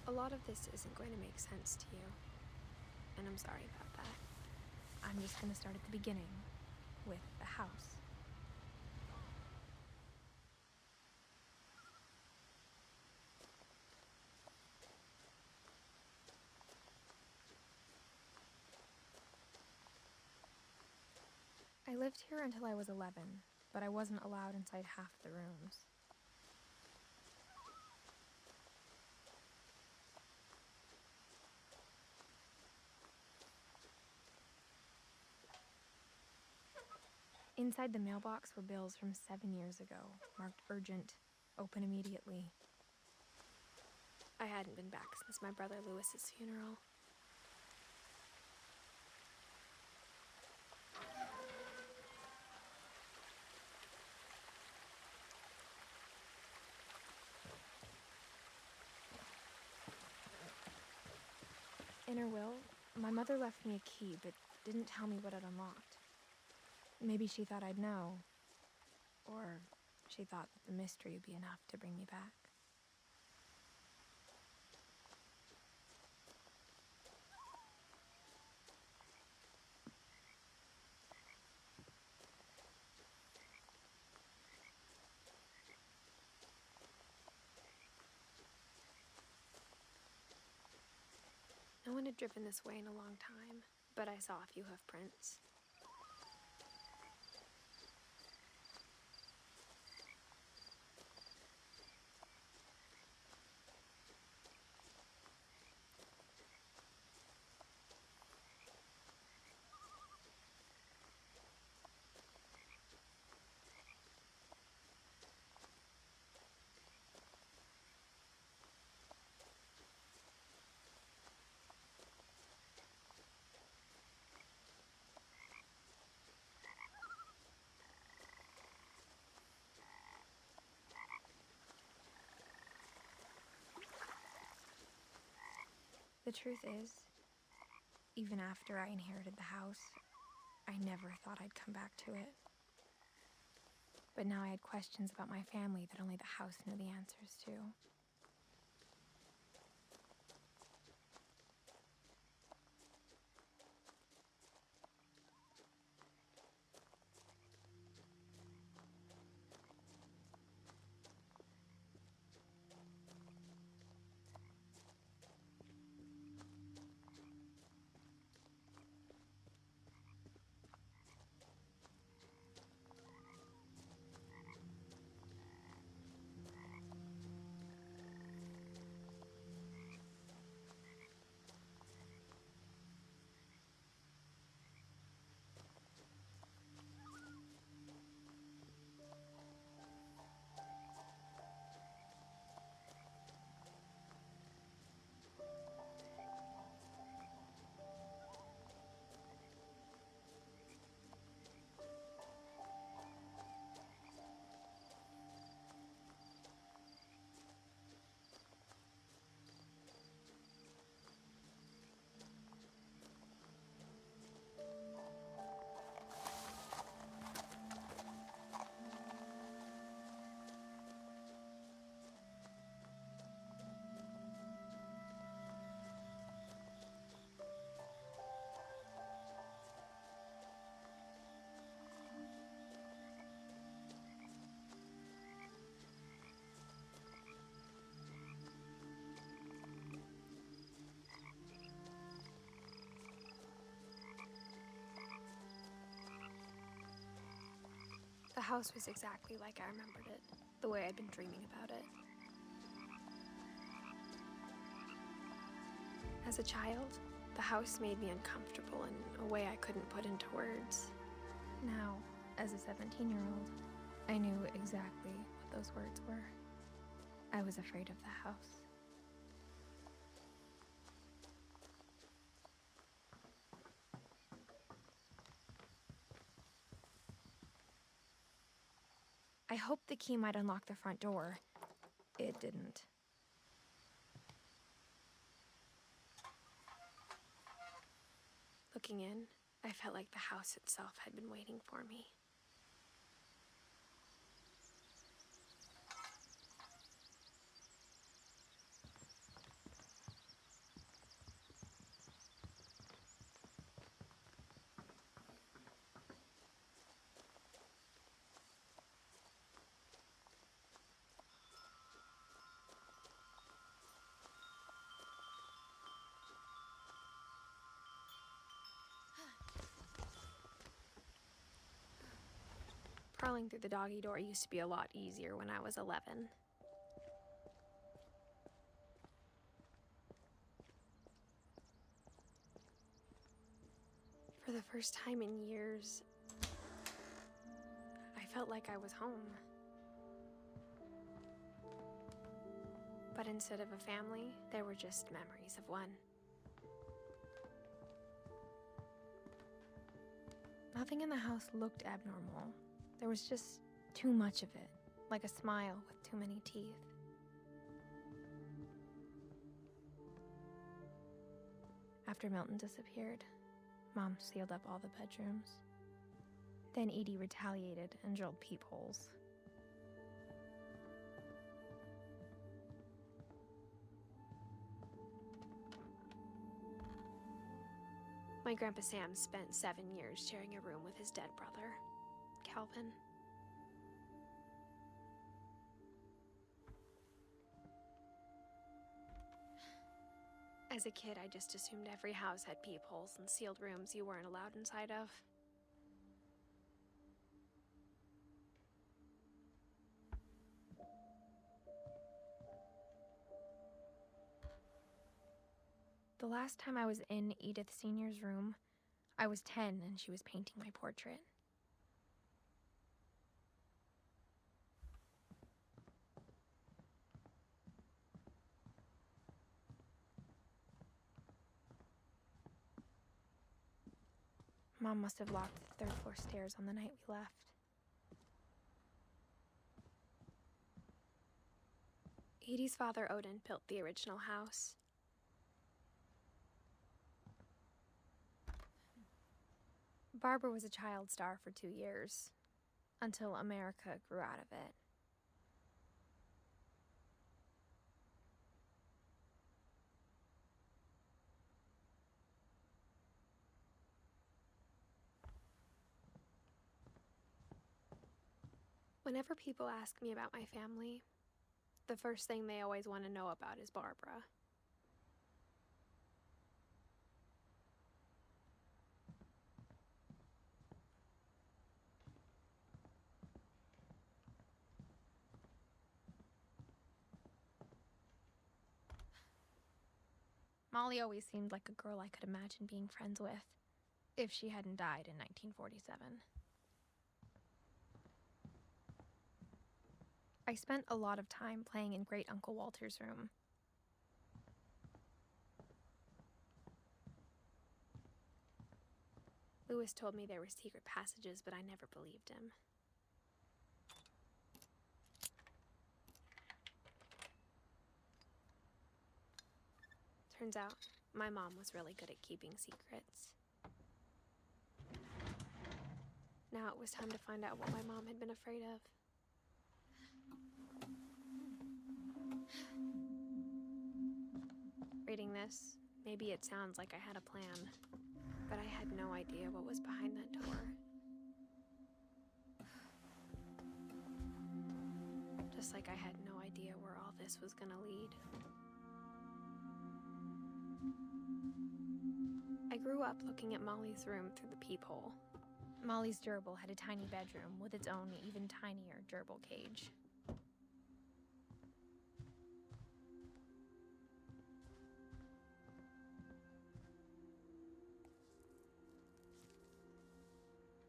A lot of this isn't going to make sense to you, and I'm sorry about that. I'm just going to start at the beginning, with the house. I lived here until I was 11, but I wasn't allowed inside half the rooms. Inside the mailbox were bills from 7 years ago, marked urgent, open immediately. I hadn't been back since my brother Lewis's funeral. In her will, my mother left me a key, but didn't tell me what it unlocked. Maybe she thought I'd know, or she thought that the mystery would be enough to bring me back. No one had driven this way in a long time, but I saw a few hoof prints. The truth is, even after I inherited the house, I never thought I'd come back to it. But now I had questions about my family that only the house knew the answers to. The house was exactly like I remembered it, the way I'd been dreaming about it. As a child, the house made me uncomfortable in a way I couldn't put into words. Now, as a 17-year-old, I knew exactly what those words were. I was afraid of the house. I hoped the key might unlock the front door. It didn't. Looking in, I felt like the house itself had been waiting for me. Crawling through the doggy door used to be a lot easier when I was 11. For the first time in years, I felt like I was home. But instead of a family, there were just memories of one. Nothing in the house looked abnormal. There was just too much of it, like a smile with too many teeth. After Milton disappeared, Mom sealed up all the bedrooms. Then Edie retaliated and drilled peepholes. My Grandpa Sam spent 7 years sharing a room with his dead brother, Calvin. As a kid, I just assumed every house had peepholes and sealed rooms you weren't allowed inside of. The last time I was in Edith Sr.'s room, I was 10 and she was painting my portrait. Mom must have locked the third floor stairs on the night we left. Edie's father, Odin, built the original house. Barbara was a child star for 2 years, until America grew out of it. Whenever people ask me about my family, the first thing they always want to know about is Barbara. Molly always seemed like a girl I could imagine being friends with, if she hadn't died in 1947. I spent a lot of time playing in Great Uncle Walter's room. Lewis told me there were secret passages, but I never believed him. Turns out, my mom was really good at keeping secrets. Now it was time to find out what my mom had been afraid of. Reading this, maybe it sounds like I had a plan, but I had no idea what was behind that door. Just like I had no idea where all this was gonna lead. I grew up looking at Molly's room through the peephole. Molly's gerbil had a tiny bedroom with its own even tinier gerbil cage.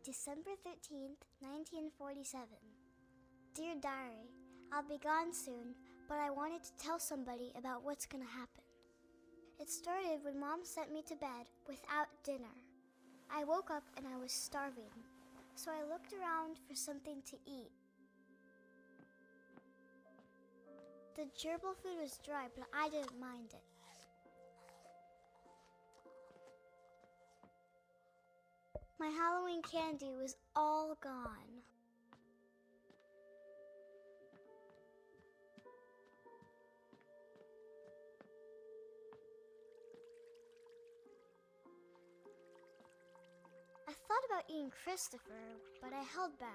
December 13th, 1947. Dear Diary, I'll be gone soon, but I wanted to tell somebody about what's gonna happen. It started when Mom sent me to bed without dinner. I woke up and I was starving, so I looked around for something to eat. The gerbil food was dry, but I didn't mind it. My Halloween candy was all gone. I thought about eating Christopher, but I held back.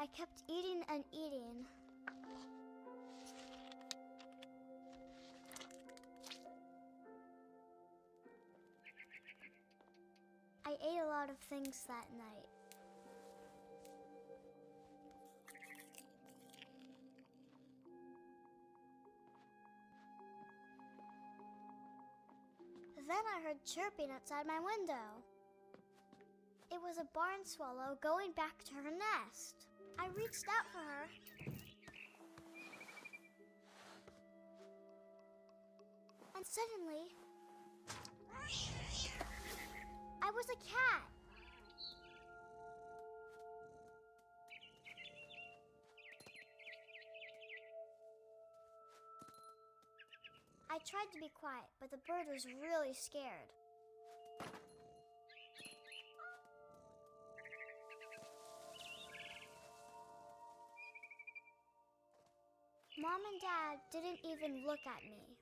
I kept eating and eating. I ate a lot of things that night. Then I heard chirping outside my window. It was a barn swallow going back to her nest. I reached out for her. And suddenly, I was a cat. I tried to be quiet, but the bird was really scared. Mom and Dad didn't even look at me.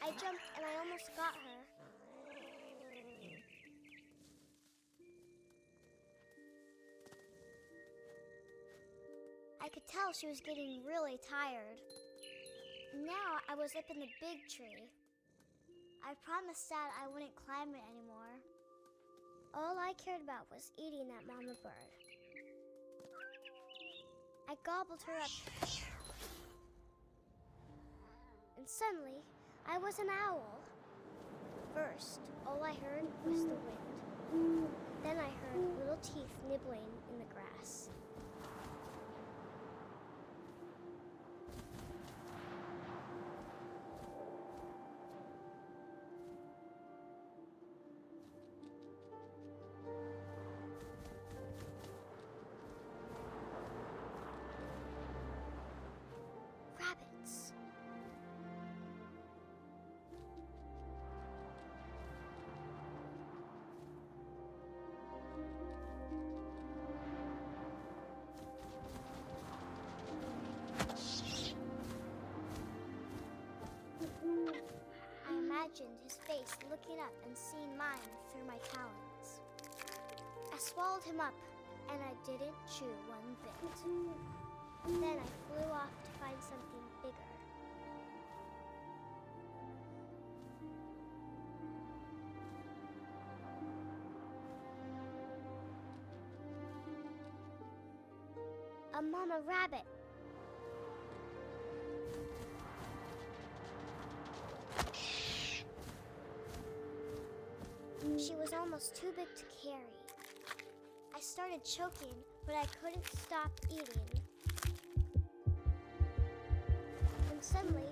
I jumped and I almost got her. I could tell she was getting really tired. Now I was up in the big tree. I promised Dad I wouldn't climb it anymore. All I cared about was eating that mama bird. I gobbled her up. And suddenly, I was an owl. First, all I heard was the wind. Then I heard little teeth nibbling in the grass. Rabbits. I imagined his face looking up and seeing mine through my talons. I swallowed him up, and I didn't chew one bit. Then I flew off to find something bigger. A mama rabbit. She was almost too big to carry. I started choking, but I couldn't stop eating. And suddenly,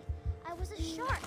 I was a shark.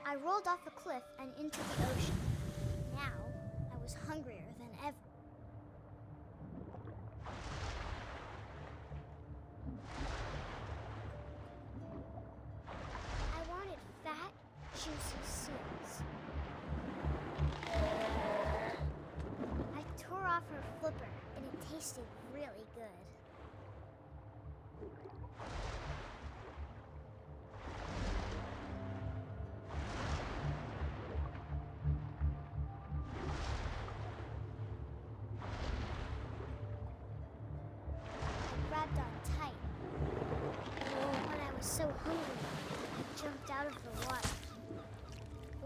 I rolled off a cliff and into the ocean. Now, I was hungrier than ever. I wanted fat, juicy seals. I tore off her flipper, and it tasted really good.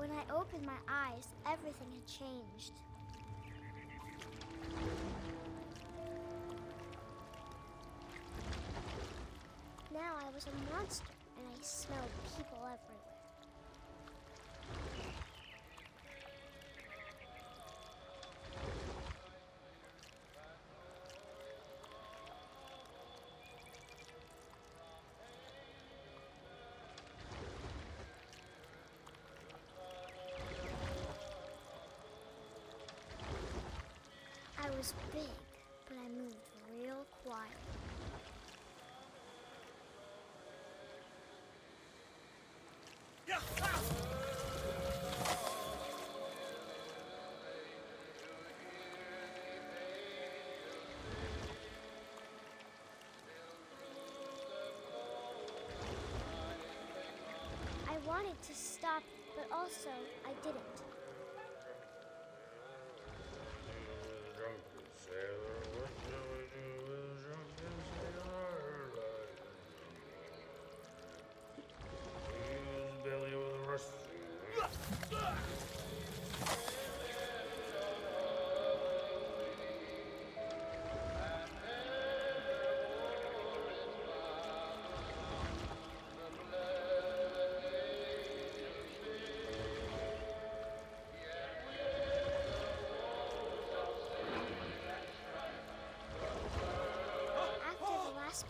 When I opened my eyes, everything had changed. Now I was a monster, and I smelled people everywhere. I was big, but I moved real quiet. I wanted to stop, but also I didn't.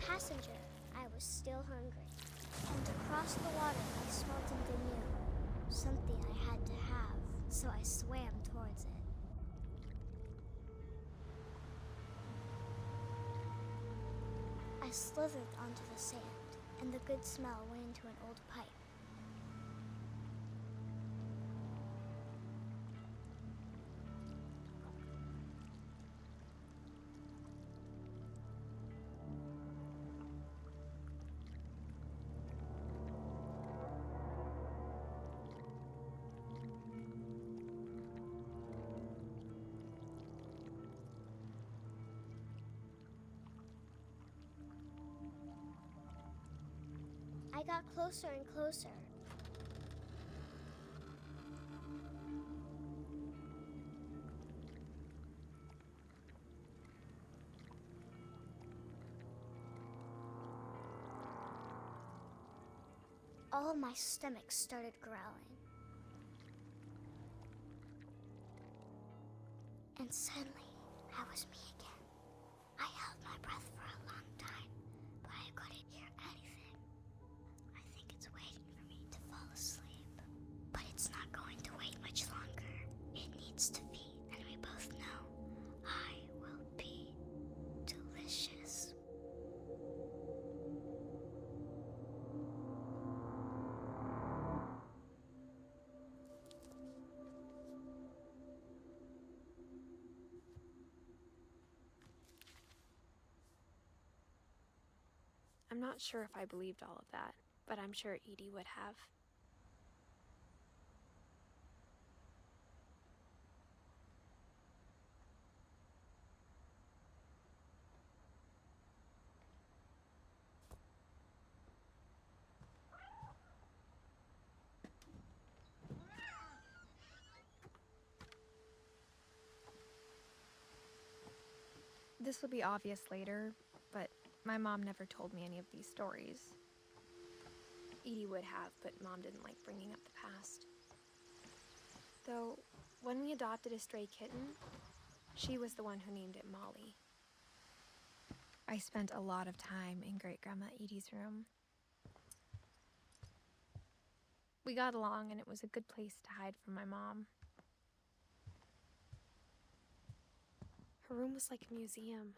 Passenger, I was still hungry. And across the water, I smelled something new. Something I had to have, so I swam towards it. I slithered onto the sand, and the good smell went into an old pipe. I got closer and closer. All my stomach started growling. And suddenly, I was me again. I held my breath for a long time, but I couldn't hear anything. I think it's waiting for me to fall asleep. But it's not going to wait much longer. It needs to feed, and we both know I will be delicious. I'm not sure if I believed all of that, but I'm sure Edie would have. This will be obvious later, but my mom never told me any of these stories. Edie would have, but Mom didn't like bringing up the past. Though, when we adopted a stray kitten, she was the one who named it Molly. I spent a lot of time in Great-Grandma Edie's room. We got along, and it was a good place to hide from my mom. Her room was like a museum.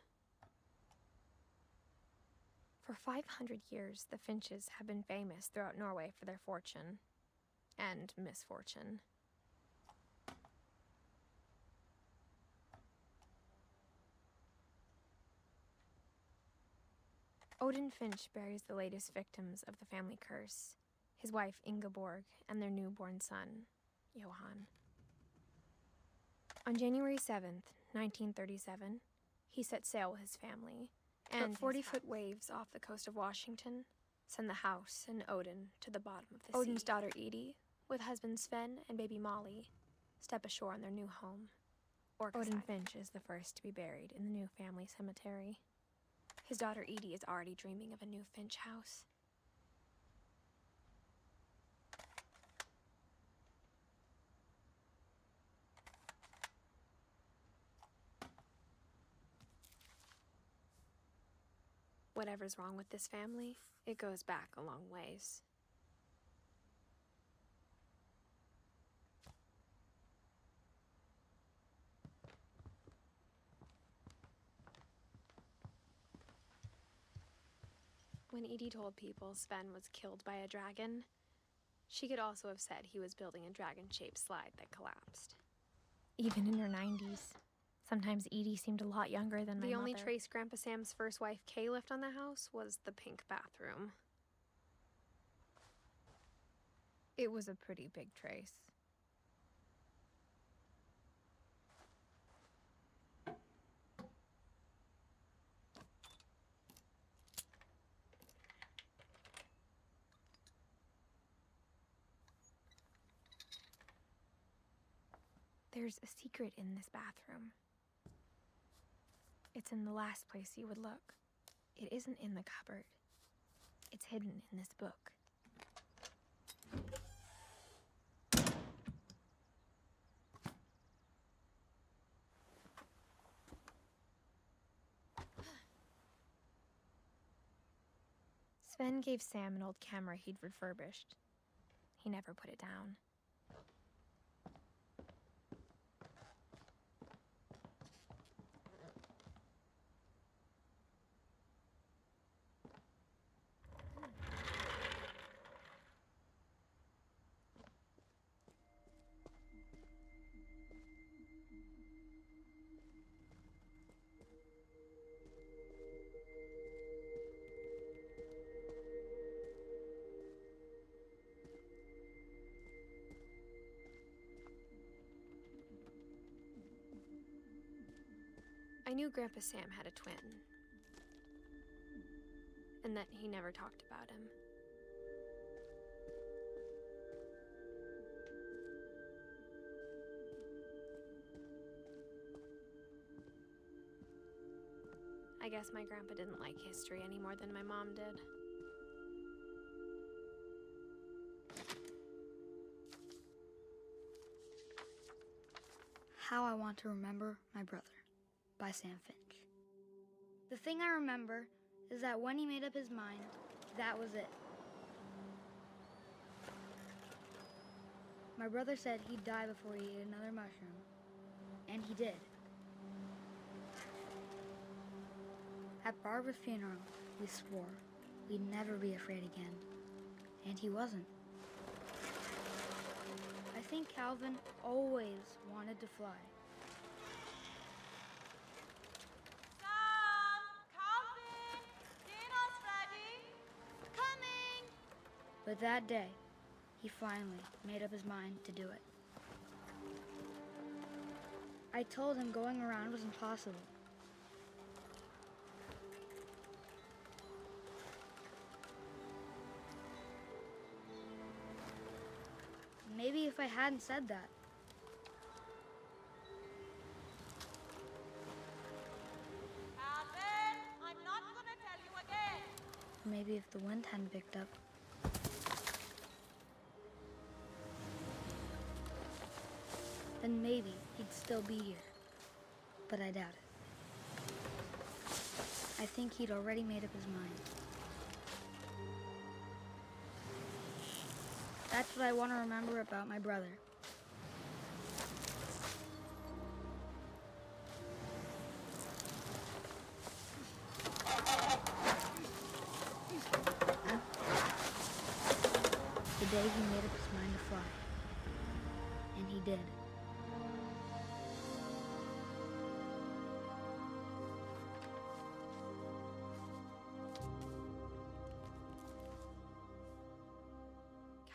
For 500 years, the Finches have been famous throughout Norway for their fortune and misfortune. Odin Finch buries the latest victims of the family curse, his wife Ingeborg and their newborn son, Johan. On January 7th, 1937, he set sail with his family, and 40-foot waves off the coast of Washington send the house and Odin to the bottom of the sea. Odin's daughter Edie with husband Sven and baby Molly, step ashore on their new home. Odin Finch is the first to be buried in the new family cemetery. His daughter Edie is already dreaming of a new Finch house. Whatever's wrong with this family, it goes back a long ways. When Edie told people Sven was killed by a dragon, she could also have said he was building a dragon-shaped slide that collapsed. Even in her 90s, sometimes Edie seemed a lot younger than my mother. The only trace Grandpa Sam's first wife, Kay, left on the house was the pink bathroom. It was a pretty big trace. There's a secret in this bathroom. It's in the last place you would look. It isn't in the cupboard. It's hidden in this book. Sven gave Sam an old camera he'd refurbished. He never put it down. I knew Grandpa Sam had a twin, and that he never talked about him. I guess my grandpa didn't like history any more than my mom did. How I Want to Remember My Brother by Sam Finch. The thing I remember is that when he made up his mind, that was it. My brother said he'd die before he ate another mushroom, and he did. At Barbara's funeral, we swore we'd never be afraid again, and he wasn't. I think Calvin always wanted to fly. But that day, he finally made up his mind to do it. I told him going around was impossible. Maybe if I hadn't said that. Alvin, I'm not gonna tell you again. Maybe if the wind hadn't picked up. Then maybe he'd still be here. But I doubt it. I think he'd already made up his mind. That's what I want to remember about my brother. The day he made up his mind to fly. And he did.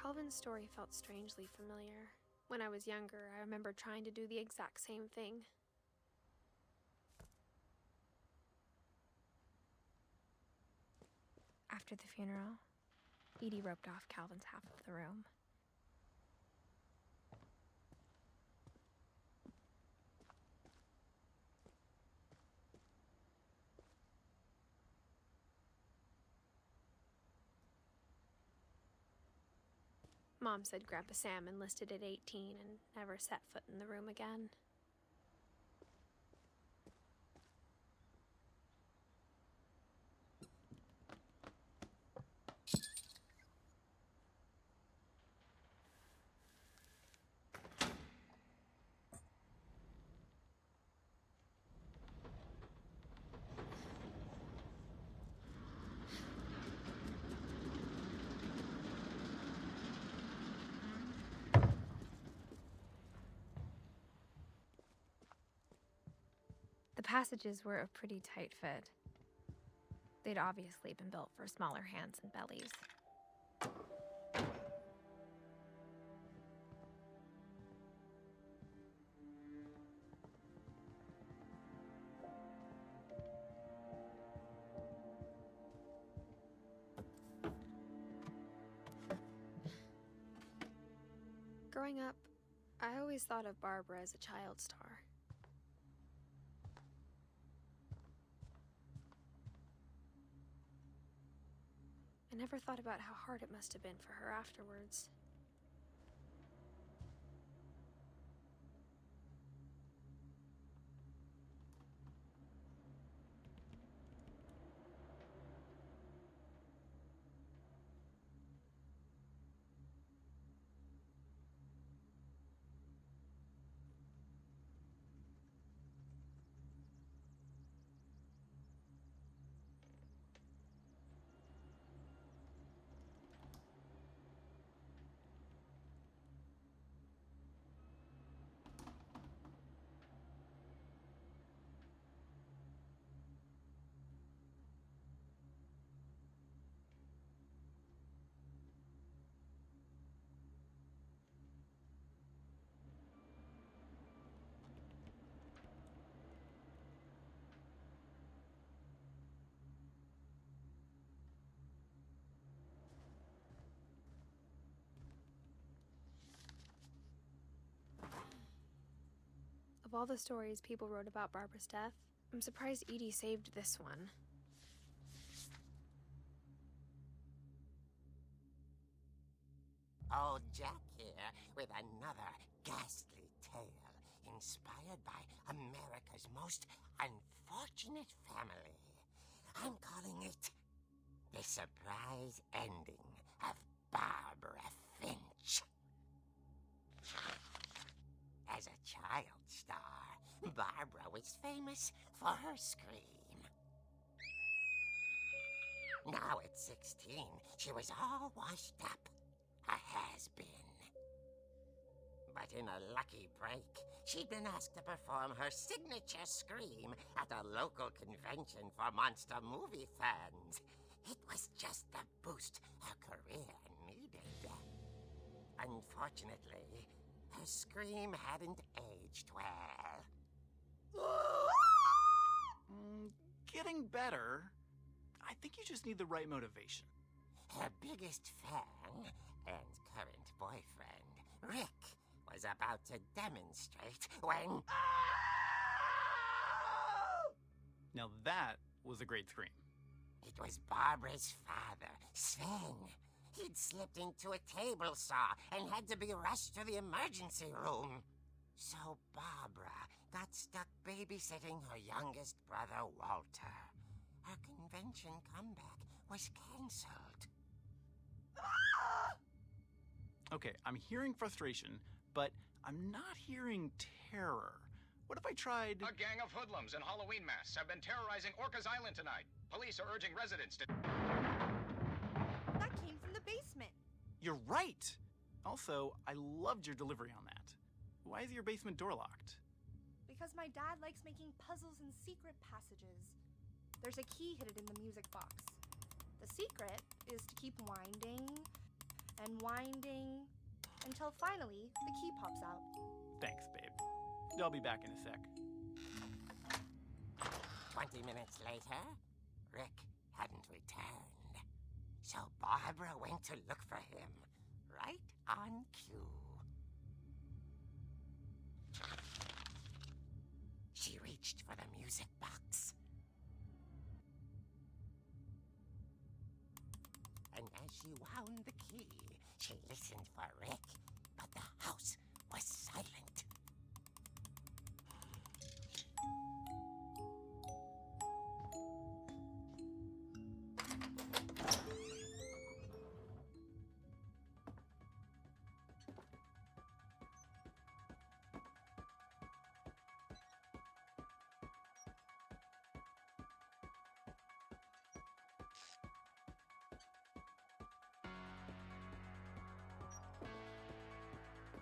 Calvin's story felt strangely familiar. When I was younger, I remember trying to do the exact same thing. After the funeral, Edie roped off Calvin's half of the room. Mom said Grandpa Sam enlisted at 18 and never set foot in the room again. The passages were a pretty tight fit. They'd obviously been built for smaller hands and bellies. Growing up, I always thought of Barbara as a child star. I never thought about how hard it must have been for her afterwards. Of all the stories people wrote about Barbara's death, I'm surprised Edie saved this one. Old Jack here with another ghastly tale inspired by America's most unfortunate family. I'm calling it The Surprise Ending of Barbara Finch. As a child star, Barbara was famous for her scream. Now at 16, she was all washed up. A has-been. But in a lucky break, she'd been asked to perform her signature scream at a local convention for monster movie fans. It was just the boost her career needed. Unfortunately, her scream hadn't aged well. Getting better. I think you just need the right motivation. Her biggest fan and current boyfriend, Rick, was about to demonstrate when... Now that was a great scream. It was Barbara's father, Sven. He'd slipped into a table saw and had to be rushed to the emergency room. So Barbara got stuck babysitting her youngest brother, Walter. Her convention comeback was cancelled. Okay, I'm hearing frustration, but I'm not hearing terror. What if I tried... A gang of hoodlums in Halloween masks have been terrorizing Orcas Island tonight. Police are urging residents to... That came from the basement. You're right! Also, I loved your delivery on that. Why is your basement door locked? Because my dad likes making puzzles and secret passages. There's a key hidden in the music box. The secret is to keep winding and winding until finally the key pops out. Thanks, babe. I'll be back in a sec. 20 minutes later, Rick hadn't returned. So Barbara went to look for him, right on cue. She reached for the music box. And as she wound the key, She listened for Rick, but the house was silent.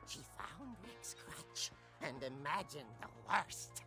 She found Rick's crutch and imagined the worst.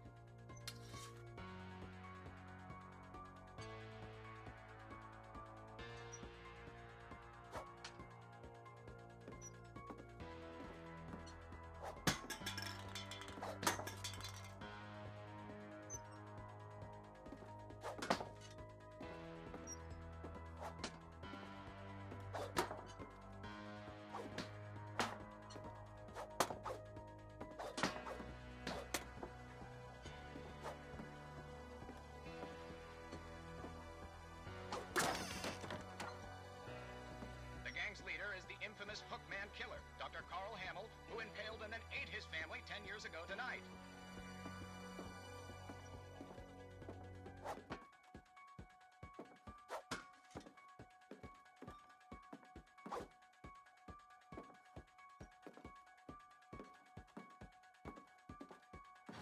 Leader is the infamous Hookman killer, Dr. Carl Hamill, who impaled and then ate his family 10 years ago tonight.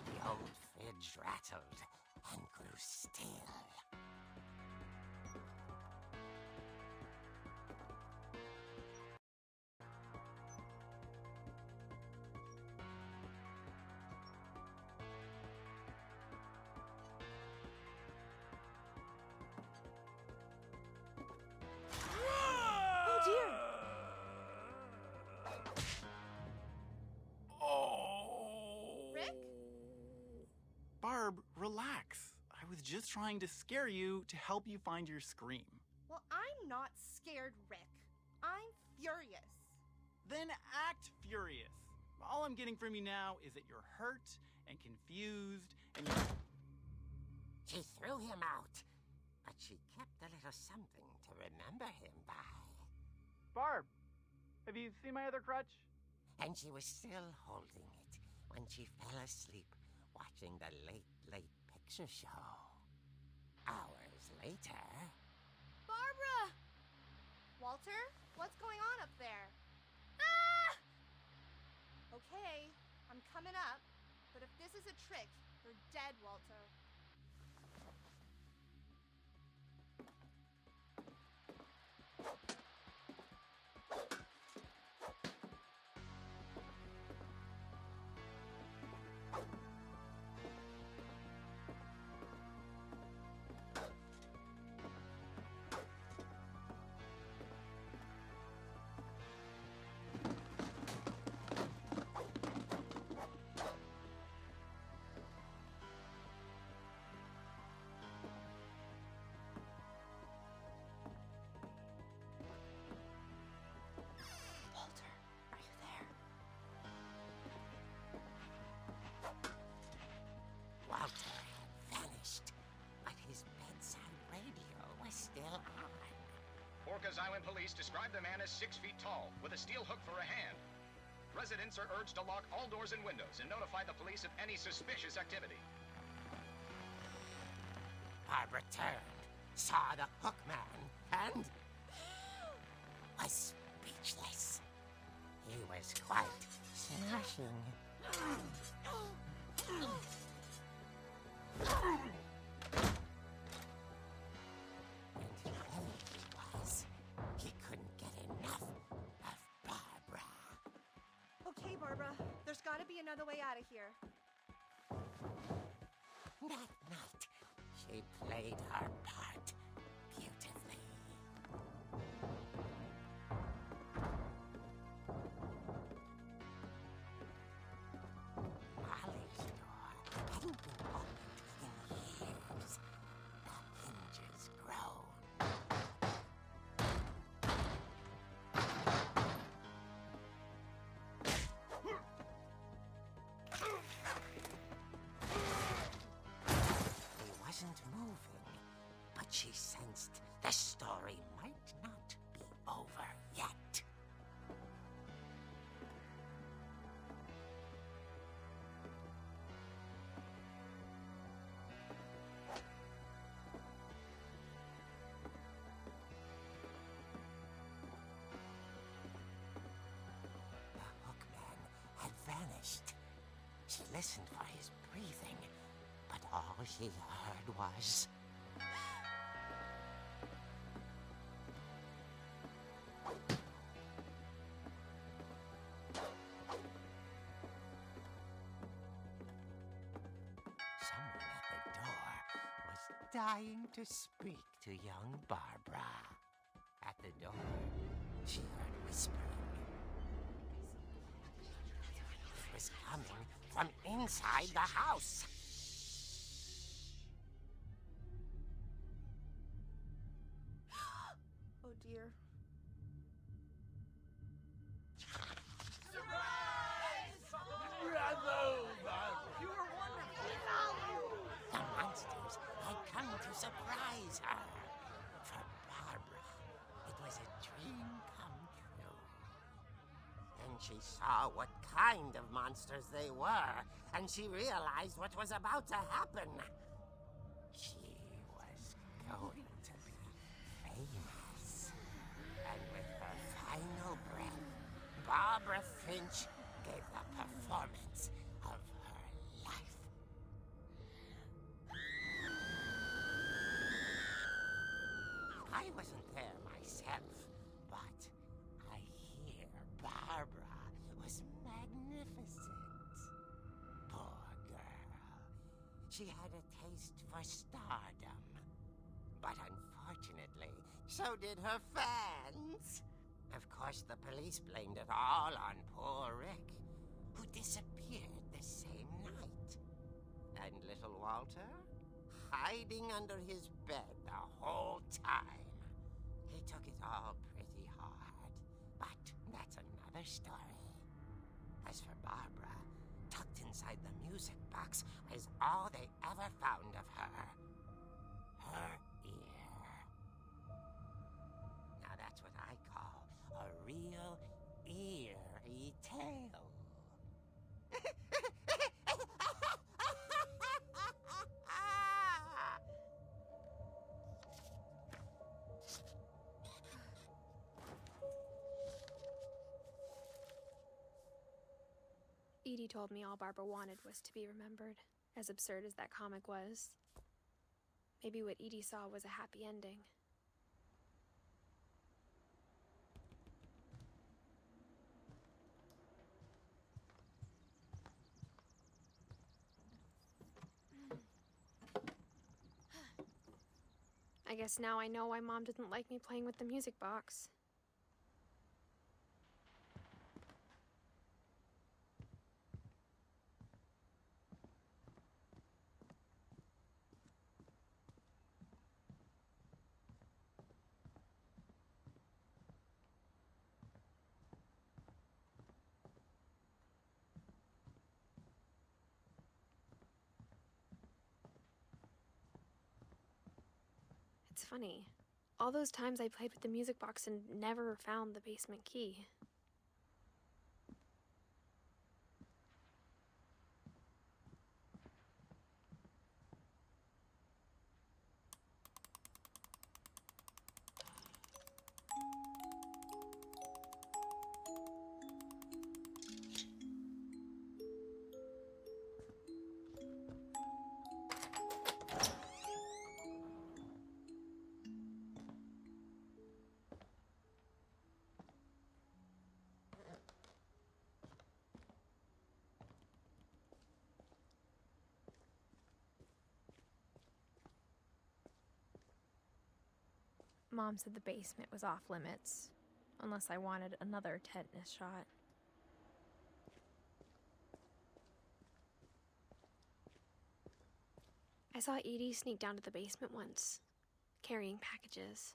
The old fridge rattled and grew still. Rick? Barb, relax. I was just trying to scare you to help you find your scream. Well, I'm not scared, Rick. I'm furious. Then act furious. All I'm getting from you now is that you're hurt and confused and you're... She threw him out, but she kept a little something to remember him by. Barb, have you seen my other crutch? And she was still holding it when she fell asleep watching the late picture show. Hours later... Barbara! Walter, what's going on up there? Ah! Okay, I'm coming up, but if this is a trick, you're dead, Walter. Walter had vanished, but his bedside radio was still on. Orcas Island police describe the man as 6 feet tall, with a steel hook for a hand. Residents are urged to lock all doors and windows and notify the police of any suspicious activity. Barbara turned, saw the hook man, and was speechless. He was quite smashing. And he couldn't get enough of Barbara. Okay, Barbara, there's gotta be another way out of here. That night, she played her part beautifully. Molly's door hadn't been opened in years. The hinges groaned. He wasn't moving, but she sensed the story might not be over yet. listened for his breathing, but all she heard was... Someone at the door was dying to speak to young Barbara. At the door, she heard whispering. It was coming from inside the house. Oh dear. The monsters had come to surprise her. For Barbara, it was a dream come true. Then she saw what kind of monsters they were, and she realized what was about to happen. She was going to be famous. And with her final breath, Barbara Finch gave the performance of her life. I wasn't there myself, but I hear Barbara was magnificent. Poor girl. She had a taste for stardom. But unfortunately, so did her fans. Of course, the police blamed it all on poor Rick, who disappeared the same night. And little Walter? Hiding under his bed the whole time. He took it all pretty hard, but that's another story. As for Barbara, tucked inside the music box was all they ever found of her. Her ear. Now that's what I call a real eerie tale. Edie told me all Barbara wanted was to be remembered, as absurd as that comic was. Maybe what Edie saw was a happy ending. I guess now I know why Mom didn't like me playing with the music box. It's funny. All those times I played with the music box and never found the basement key. Mom said the basement was off limits, unless I wanted another tetanus shot. I saw Edie sneak down to the basement once, carrying packages.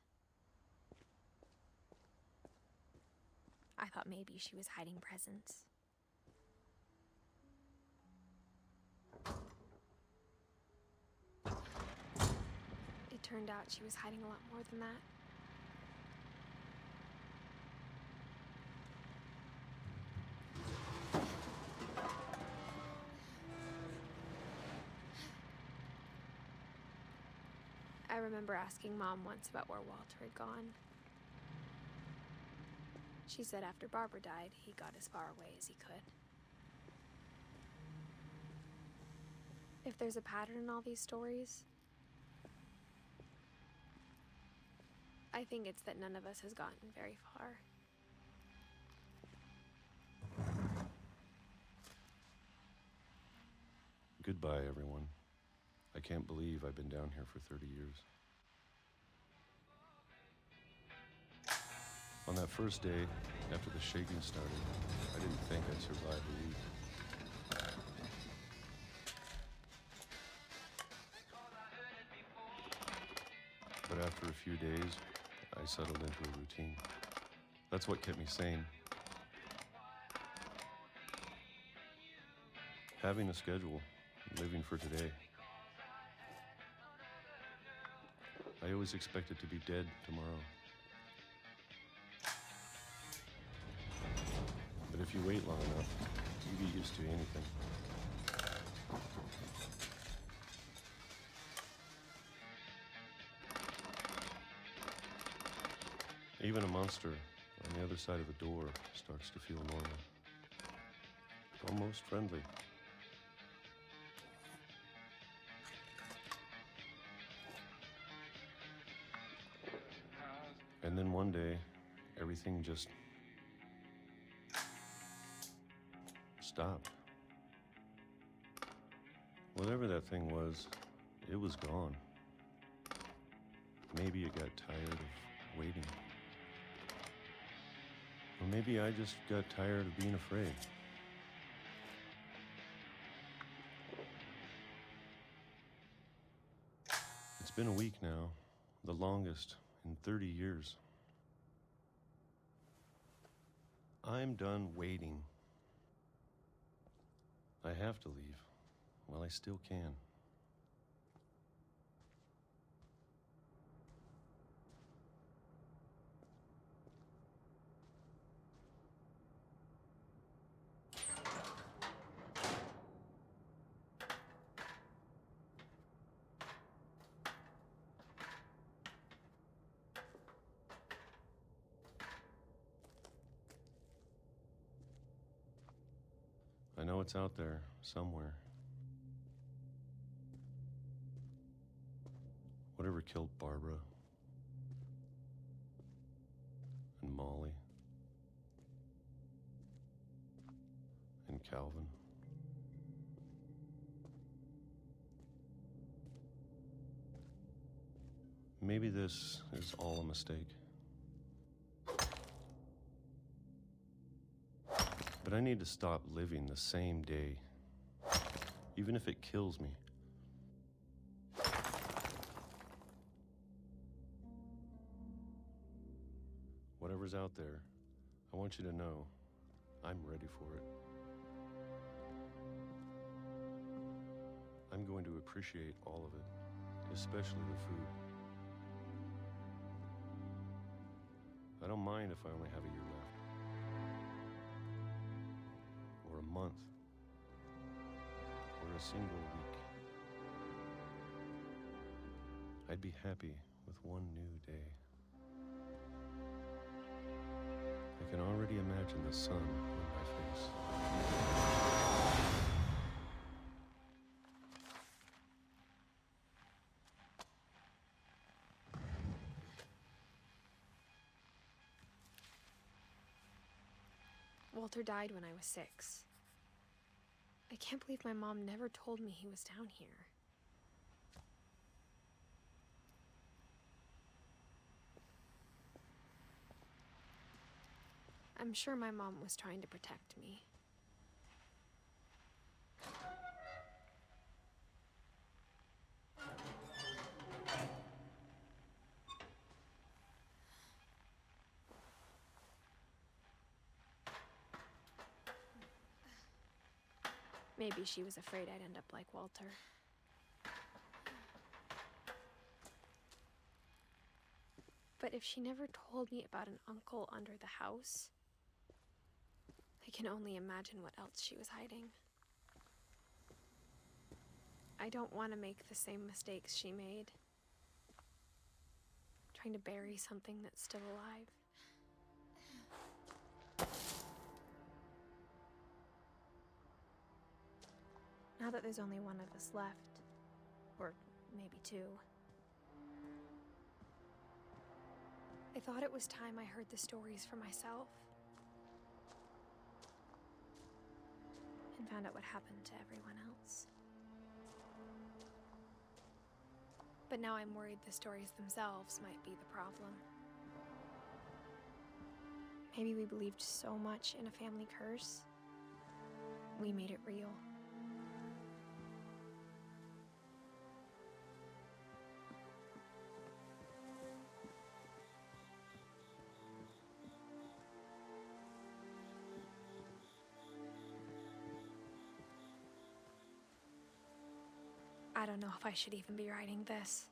I thought maybe she was hiding presents. It turned out she was hiding a lot more than that. I remember asking Mom once about where Walter had gone. She said after Barbara died, he got as far away as he could. If there's a pattern in all these stories, I think it's that none of us has gotten very far. Goodbye, everyone. I can't believe I've been down here for 30 years. On that first day, after the shaking started, I didn't think I'd survive a week. But after a few days, I settled into a routine. That's what kept me sane. Having a schedule, living for today. I always expected to be dead tomorrow. But if you wait long enough, you get used to anything. Even a monster on the other side of the door starts to feel normal. Almost friendly. And then one day, everything just stopped. Whatever that thing was, it was gone. Maybe it got tired of waiting. Or maybe I just got tired of being afraid. It's been a week now, the longest in 30 years. I'm done waiting. I have to leave while I still can. I know it's out there, somewhere. Whatever killed Barbara and Molly and Calvin. Maybe this is all a mistake. But I need to stop living the same day, even if it kills me. Whatever's out there, I want you to know I'm ready for it. I'm going to appreciate all of it, especially the food. I don't mind if I only have a year left. Or a month, or a single week. I'd be happy with one new day. I can already imagine the sun on my face. Walter died when I was 6. I can't believe my mom never told me he was down here. I'm sure my mom was trying to protect me. Maybe she was afraid I'd end up like Walter. But if she never told me about an uncle under the house, I can only imagine what else she was hiding. I don't want to make the same mistakes she made, trying to bury something that's still alive. Now that there's only one of us left, or maybe two, I thought it was time I heard the stories for myself and found out what happened to everyone else. But now I'm worried the stories themselves might be the problem. Maybe we believed so much in a family curse, we made it real. I don't know if I should even be writing this.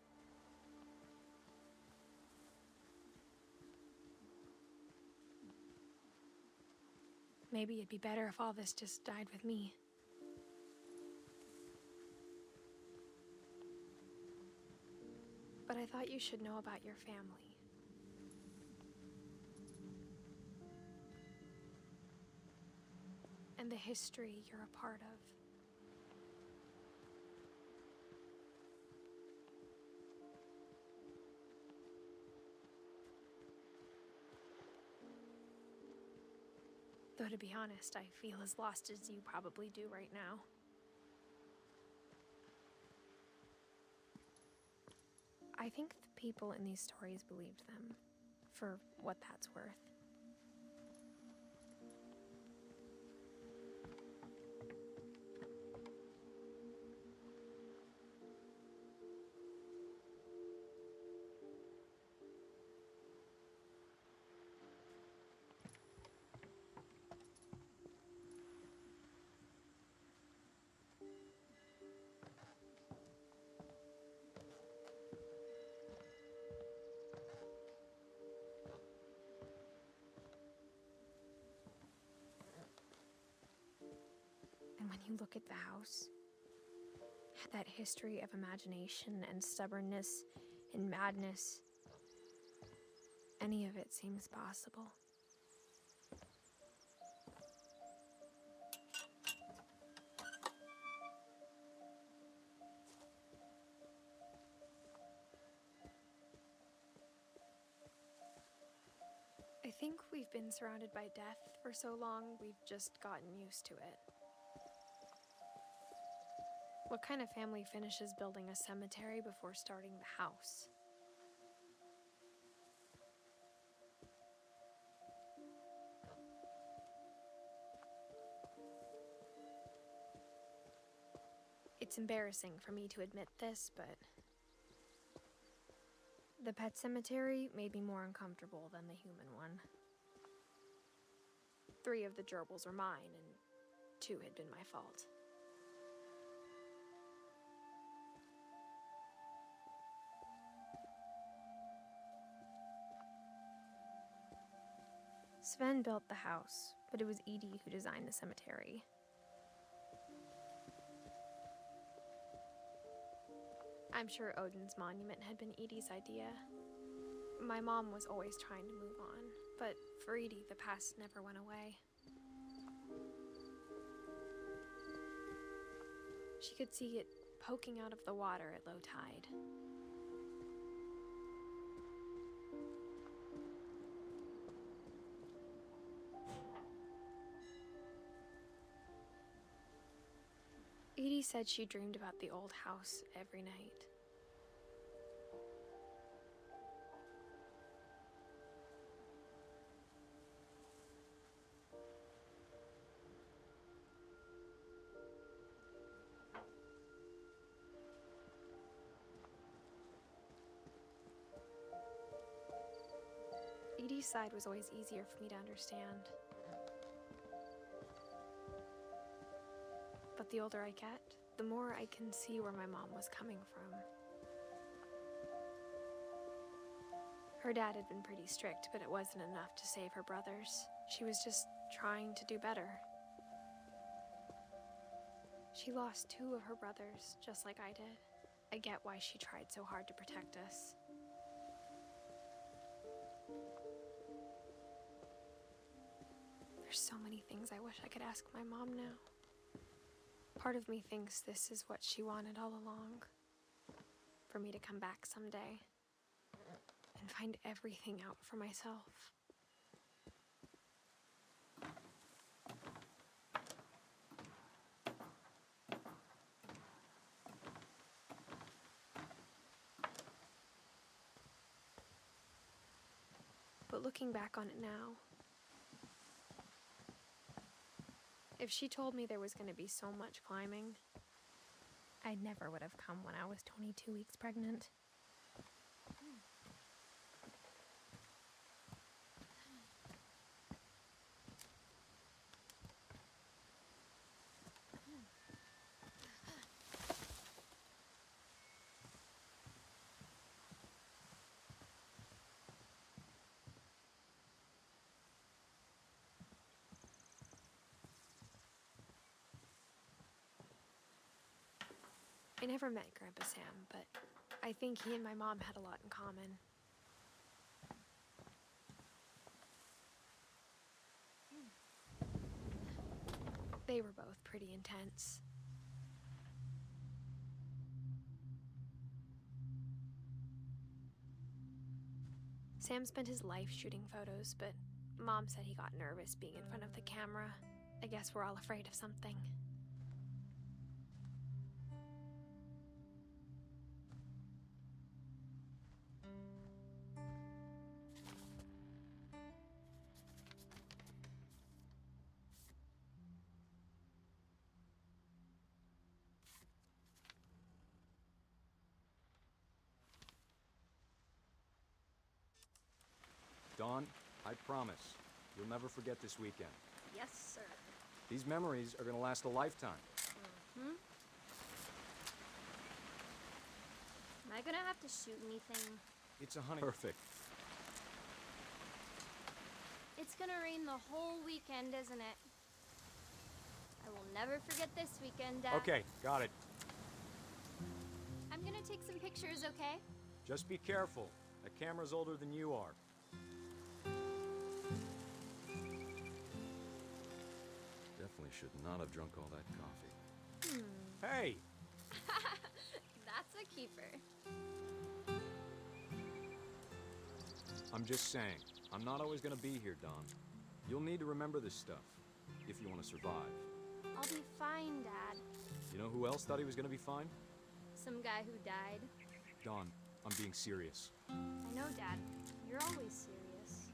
Maybe it'd be better if all this just died with me. But I thought you should know about your family. And the history you're a part of. Though to be honest, I feel as lost as you probably do right now. I think the people in these stories believed them, for what that's worth. And when you look at the house, that history of imagination and stubbornness and madness, any of it seems possible. I think we've been surrounded by death for so long, we've just gotten used to it. What kind of family finishes building a cemetery before starting the house? It's embarrassing for me to admit this, but the pet cemetery made me more uncomfortable than the human one. 3 of the gerbils were mine, and 2 had been my fault. Sven built the house, but it was Edie who designed the cemetery. I'm sure Odin's monument had been Edie's idea. My mom was always trying to move on, but for Edie, the past never went away. She could see it poking out of the water at low tide. Edie said she dreamed about the old house every night. Edie's side was always easier for me to understand. But the older I get, the more I can see where my mom was coming from. Her dad had been pretty strict, but it wasn't enough to save her brothers. She was just trying to do better. She lost 2 of her brothers, just like I did. I get why she tried so hard to protect us. There's so many things I wish I could ask my mom now. Part of me thinks this is what she wanted all along. For me to come back someday and find everything out for myself. But looking back on it now, if she told me there was going to be so much climbing, I never would have come when I was 22 weeks pregnant. I never met Grandpa Sam, but I think he and my mom had a lot in common. They were both pretty intense. Sam spent his life shooting photos, but Mom said he got nervous being in front of the camera. I guess we're all afraid of something. Dawn, I promise, you'll never forget this weekend. Yes, sir. These memories are gonna last a lifetime. Am I gonna have to shoot anything? It's perfect. It's gonna rain the whole weekend, isn't it? I will never forget this weekend, Dad. Okay, got it. I'm gonna take some pictures, okay? Just be careful. That camera's older than you are. Definitely should not have drunk all that coffee. Hey! That's a keeper. I'm just saying, I'm not always gonna be here, Dawn. You'll need to remember this stuff, if you want to survive. I'll be fine, Dad. You know who else thought he was gonna be fine? Some guy who died. Dawn, I'm being serious. I know, Dad. You're always serious.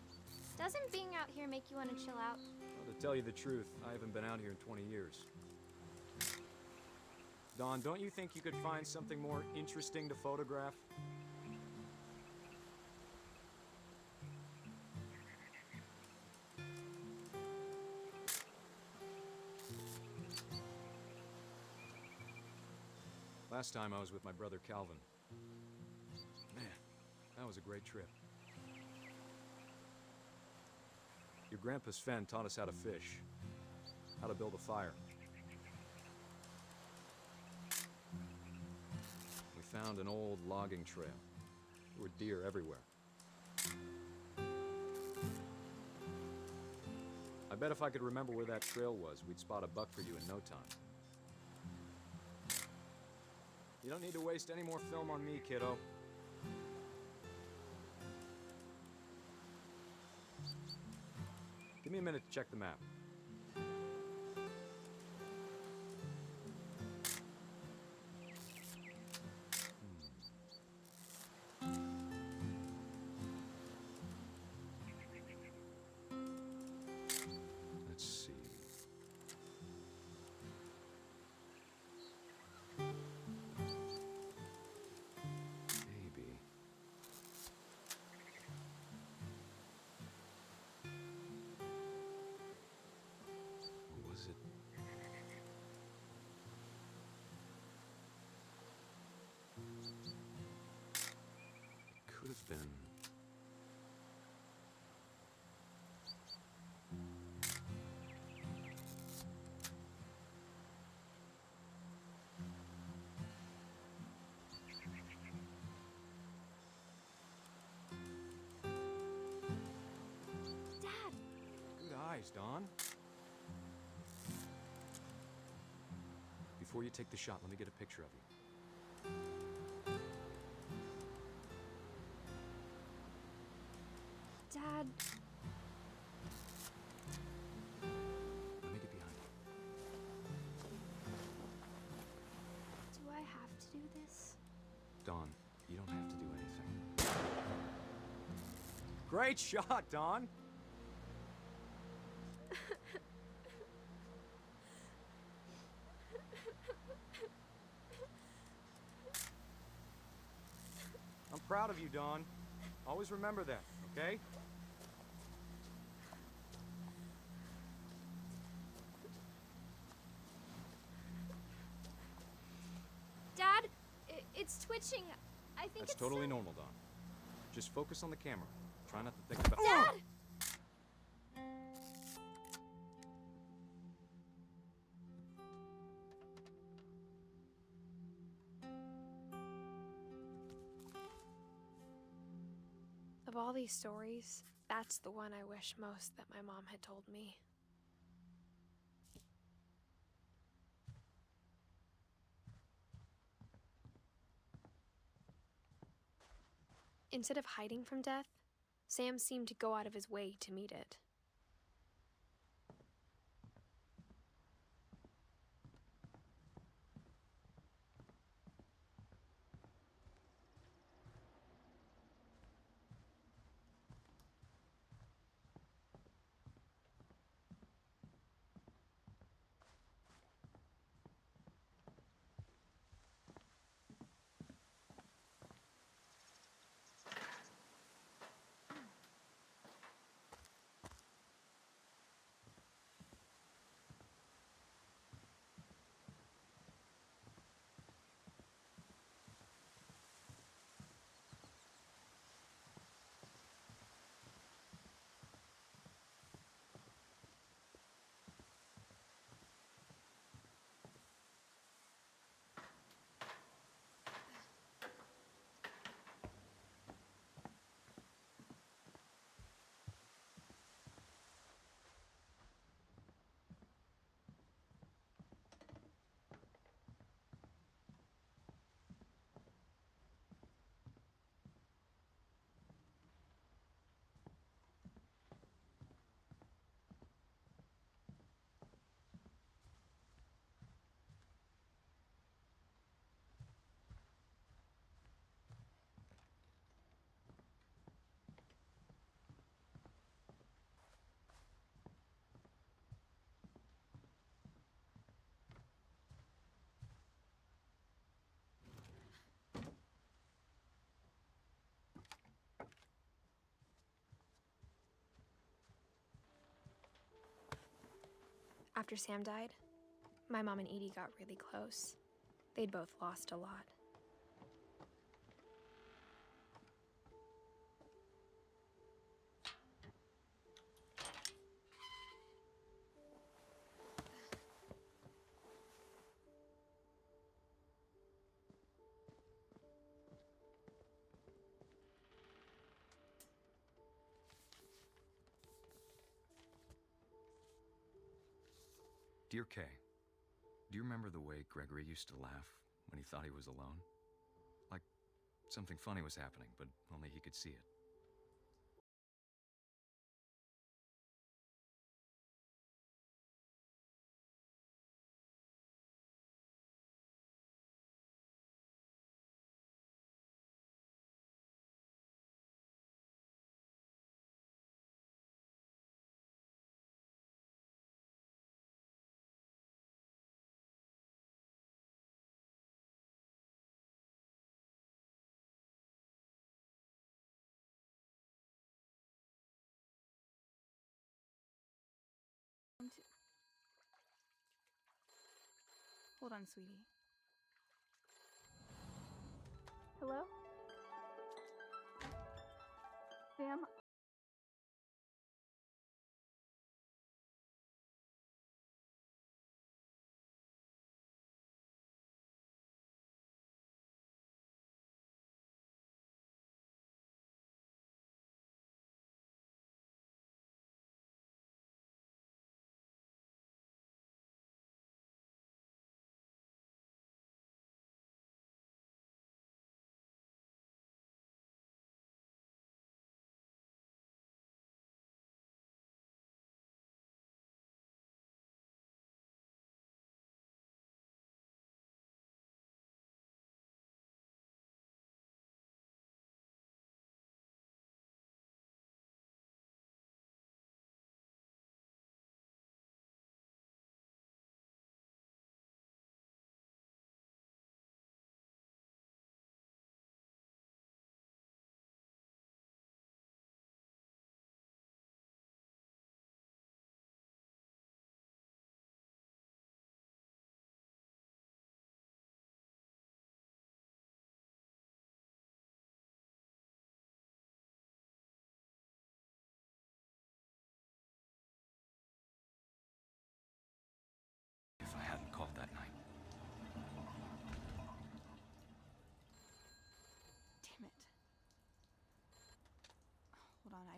Doesn't being out here make you want to chill out? Well, to tell you the truth, I haven't been out here in 20 years. Dawn, don't you think you could find something more interesting to photograph? Last time I was with my brother Calvin. Man, that was a great trip. Your grandpa Sven taught us how to fish, how to build a fire. We found an old logging trail. There were deer everywhere. I bet if I could remember where that trail was, we'd spot a buck for you in no time. You don't need to waste any more film on me, kiddo. Give me a minute to check the map. Let's see. Maybe. Or was it? It could have been. Dad! Good eyes, Dawn. Before you take the shot, let me get a picture of you. Dad, Let me get behind you. do I have to do this? Dawn, you don't have to do anything. Great shot, Dawn! I'm proud of you, Dawn. Always remember that, okay? Dad, it's twitching. I think That's it's totally so- normal, Dawn. Just focus on the camera. Try not to think about— Dad! Of all these stories, that's the one I wish most that my mom had told me. Instead of hiding from death, Sam seemed to go out of his way to meet it. After Sam died, my mom and Edie got really close. They'd both lost a lot. Dear Kay, do you remember the way Gregory used to laugh when he thought he was alone? Like something funny was happening, but only he could see it. Hold on, sweetie. Hello? Sam,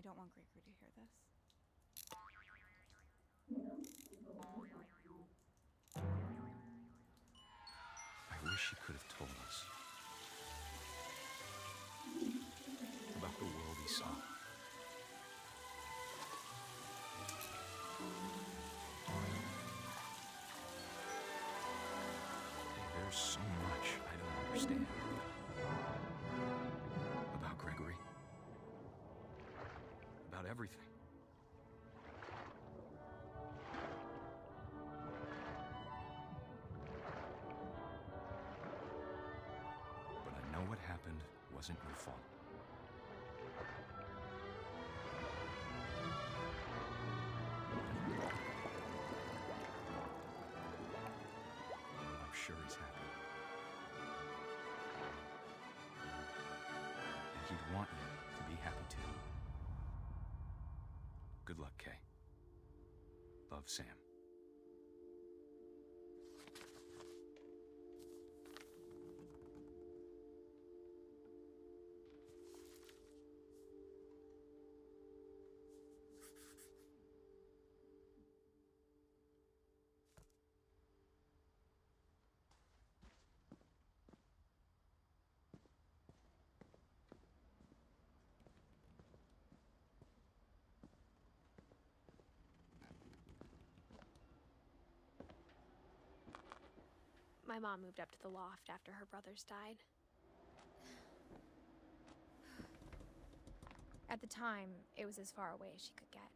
I don't want Gregory to hear this. I wish he could have told us about the world he saw. There's so much I don't understand about Gregory, about everything. But I know what happened wasn't your fault. I'm sure he's happy. And he'd want you to be happy too. Good luck, Kay. Love, Sam. My mom moved up to the loft after her brothers died. At the time, it was as far away as she could get.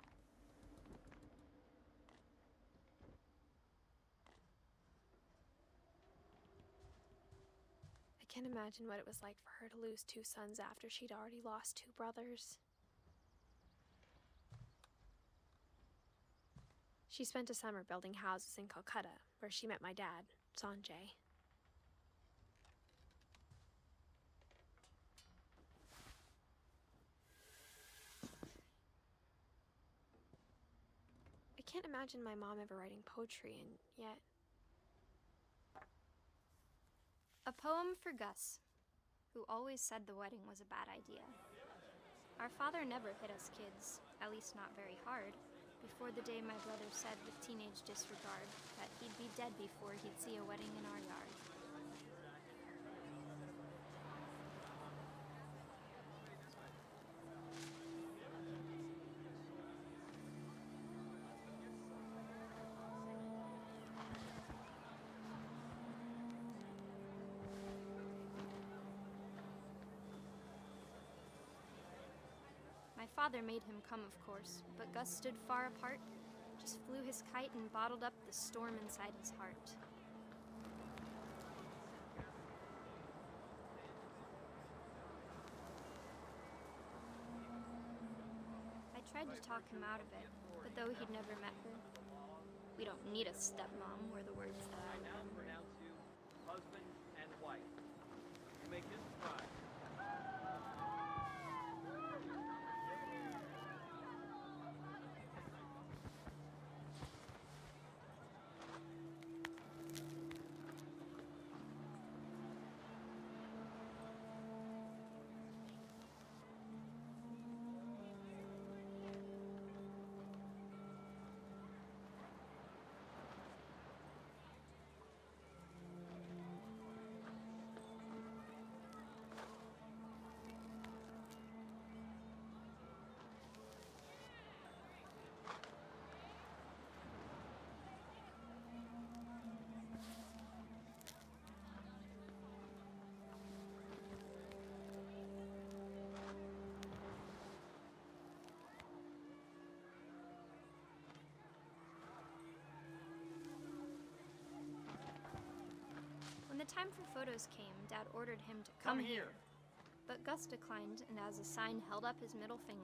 I can't imagine what it was like for her to lose 2 sons after she'd already lost 2 brothers. She spent a summer building houses in Calcutta, where she met my dad, Sanjay. I can't imagine my mom ever writing poetry, and yet... A poem for Gus, who always said the wedding was a bad idea. Our father never hit us kids, at least not very hard, before the day my brother said with teenage disregard that he'd be dead before he'd see a wedding in our yard. My father made him come, of course, but Gus stood far apart, just flew his kite and bottled up the storm inside his heart. I tried to talk him out of it, but though he'd never met her, we don't need a stepmom, were the words that I now pronounce you husband and wife. You may kiss the bride. When the time for photos came, Dad ordered him to come here. But Gus declined, and as a sign held up his middle finger.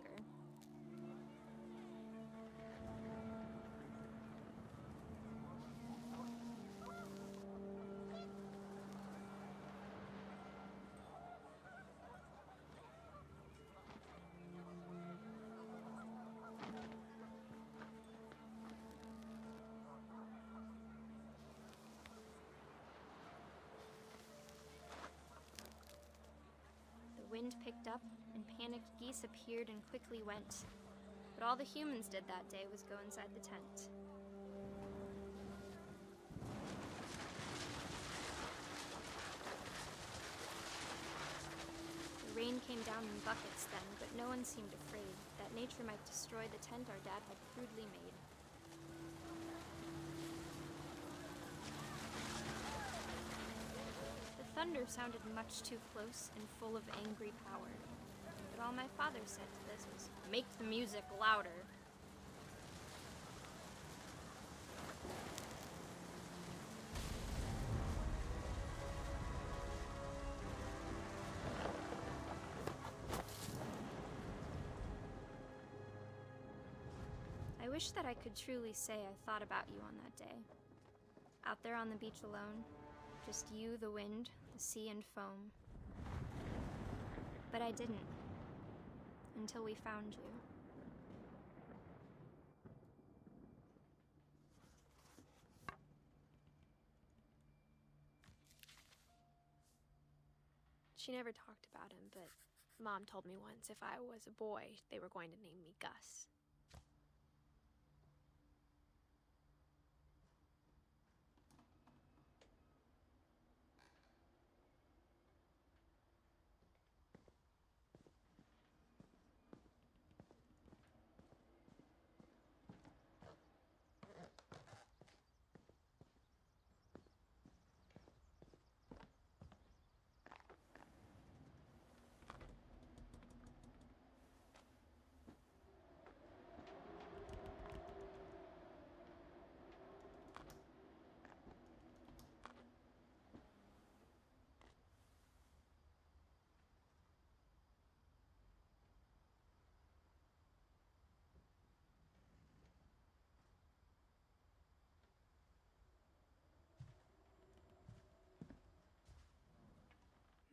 wind picked up, and panicked geese appeared and quickly went. But all the humans did that day was go inside the tent. The rain came down in buckets then, but no one seemed afraid that nature might destroy the tent our dad had crudely made. The thunder sounded much too close and full of angry power. But all my father said to this was, "Make the music louder." I wish that I could truly say I thought about you on that day. Out there on the beach alone, just you, the wind, the sea, and foam. But I didn't. Until we found you. She never talked about him, but Mom told me once if I was a boy, they were going to name me Gus.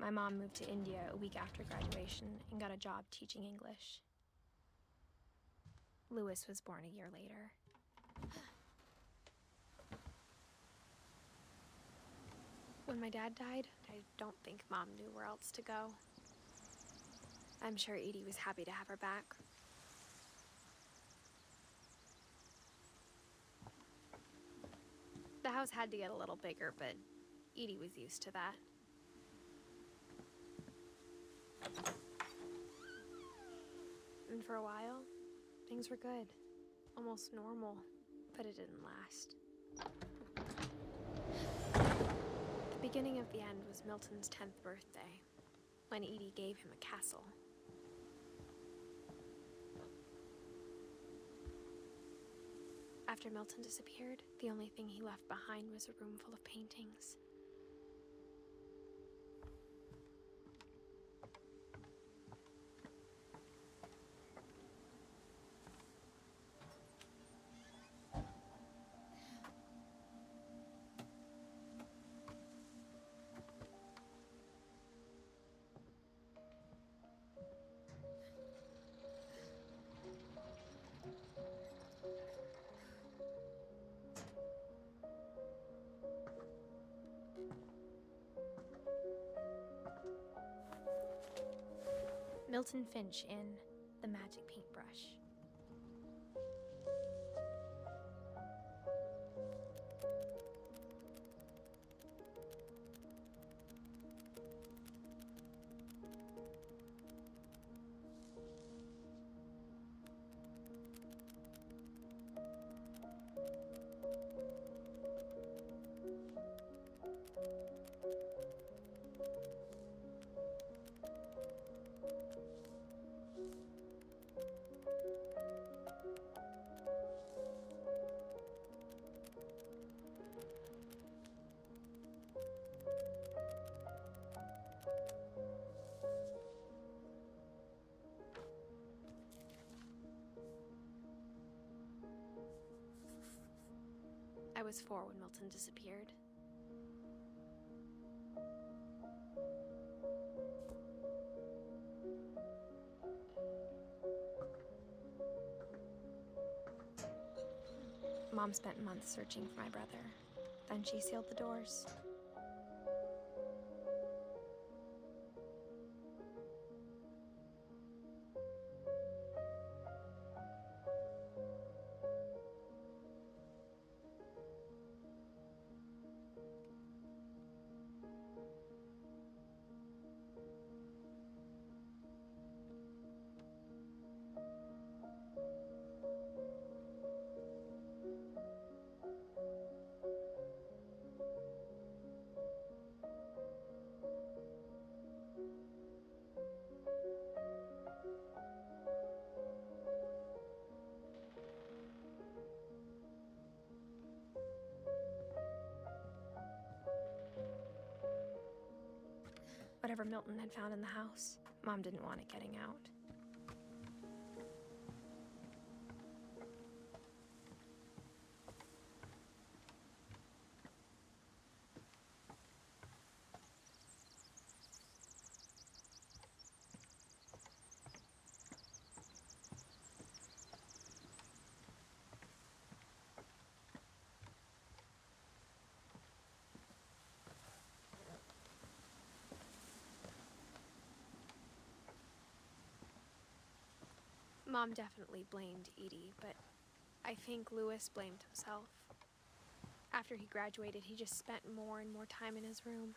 My mom moved to India a week after graduation and got a job teaching English. Louis was born a year later. When my dad died, I don't think Mom knew where else to go. I'm sure Edie was happy to have her back. The house had to get a little bigger, but Edie was used to that. And for a while, things were good. Almost normal, but it didn't last. The beginning of the end was Milton's 10th birthday, when Edie gave him a castle. After Milton disappeared, the only thing he left behind was a room full of paintings. Milton Finch in The Magic Paintbrush. I was 4 when Milton disappeared. Mom spent months searching for my brother. Then she sealed the doors. whatever Milton had found in the house. Mom didn't want it getting out. Mom definitely blamed Edie, but I think Louis blamed himself. After he graduated, he just spent more and more time in his room,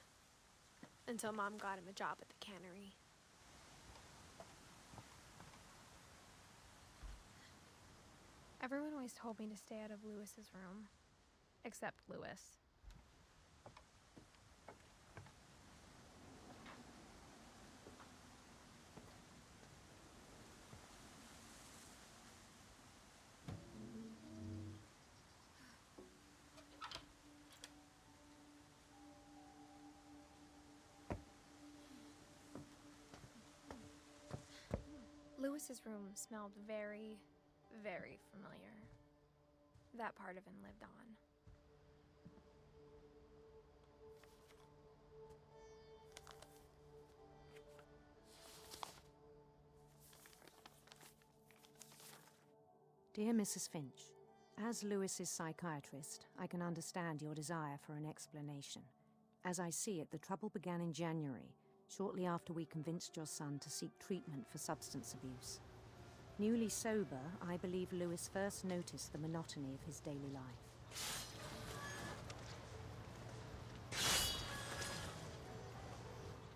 until Mom got him a job at the cannery. Everyone always told me to stay out of Louis's room, except Louis. Louis's room smelled very, very familiar. That part of him lived on. Dear Mrs. Finch, as Louis's psychiatrist, I can understand your desire for an explanation. As I see it, the trouble began in January, shortly after we convinced your son to seek treatment for substance abuse. Newly sober, I believe Louis first noticed the monotony of his daily life.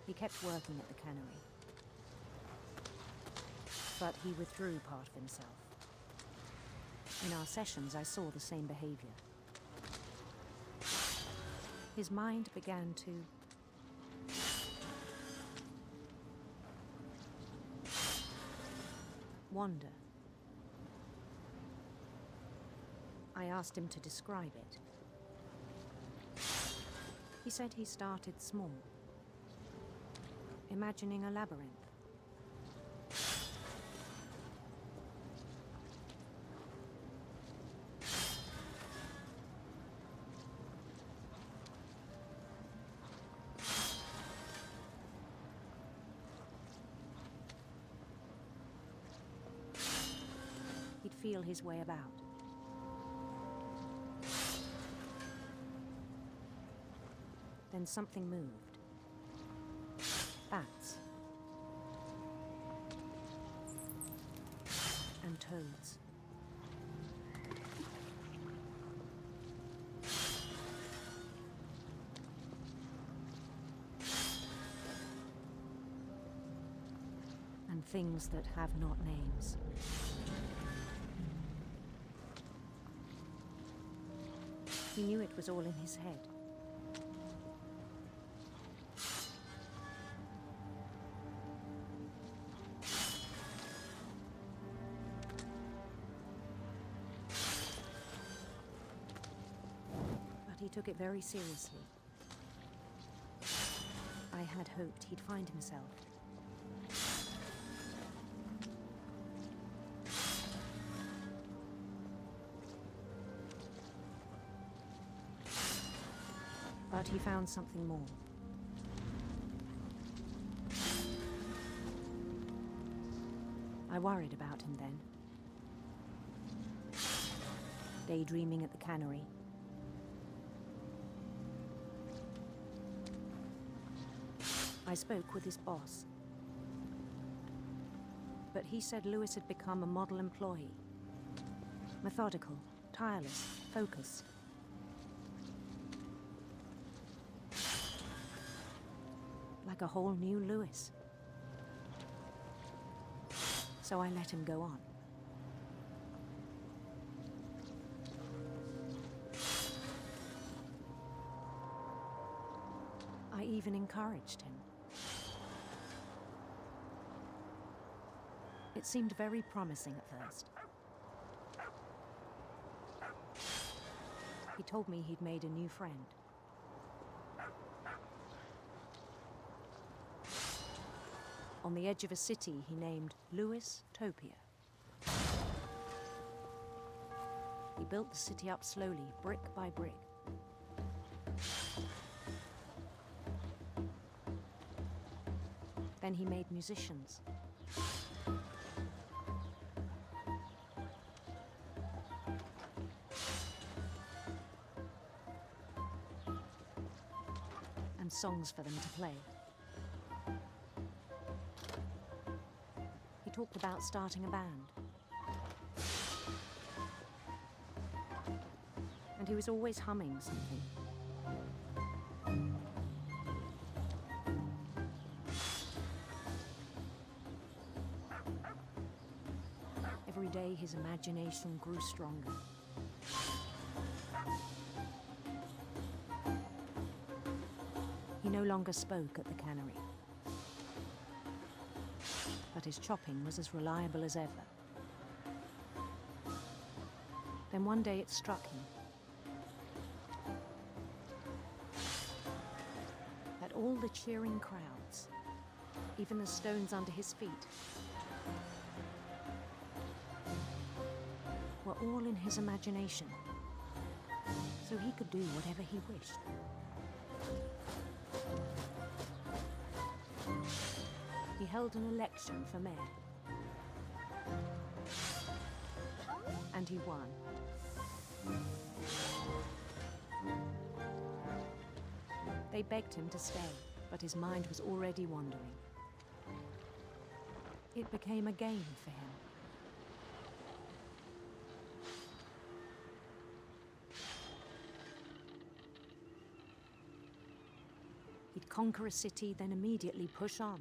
He kept working at the cannery, but he withdrew part of himself. In our sessions, I saw the same behavior. His mind began to wander. I asked him to describe it. He said he started small, imagining a labyrinth. He'd feel his way about. Then something moved. Bats. And toads. And things that have not names. He knew it was all in his head. But he took it very seriously. I had hoped he'd find himself. But he found something more. I worried about him then. Daydreaming at the cannery. I spoke with his boss. But he said Louis had become a model employee. Methodical, tireless, focused. Like a whole new Louis. So I let him go on. I even encouraged him. It seemed very promising at first. He told me he'd made a new friend. on the edge of a city he named Lewis-topia. He built the city up slowly, brick by brick. Then he made musicians. And songs for them to play. He talked about starting a band. And he was always humming something. Every day his imagination grew stronger. He no longer spoke at the cannery. But his chopping was as reliable as ever. Then one day it struck him that all the cheering crowds, even the stones under his feet, were all in his imagination, so he could do whatever he wished. He held an election for mayor. And he won. They begged him to stay, but his mind was already wandering. It became a game for him. He'd conquer a city, then immediately push on.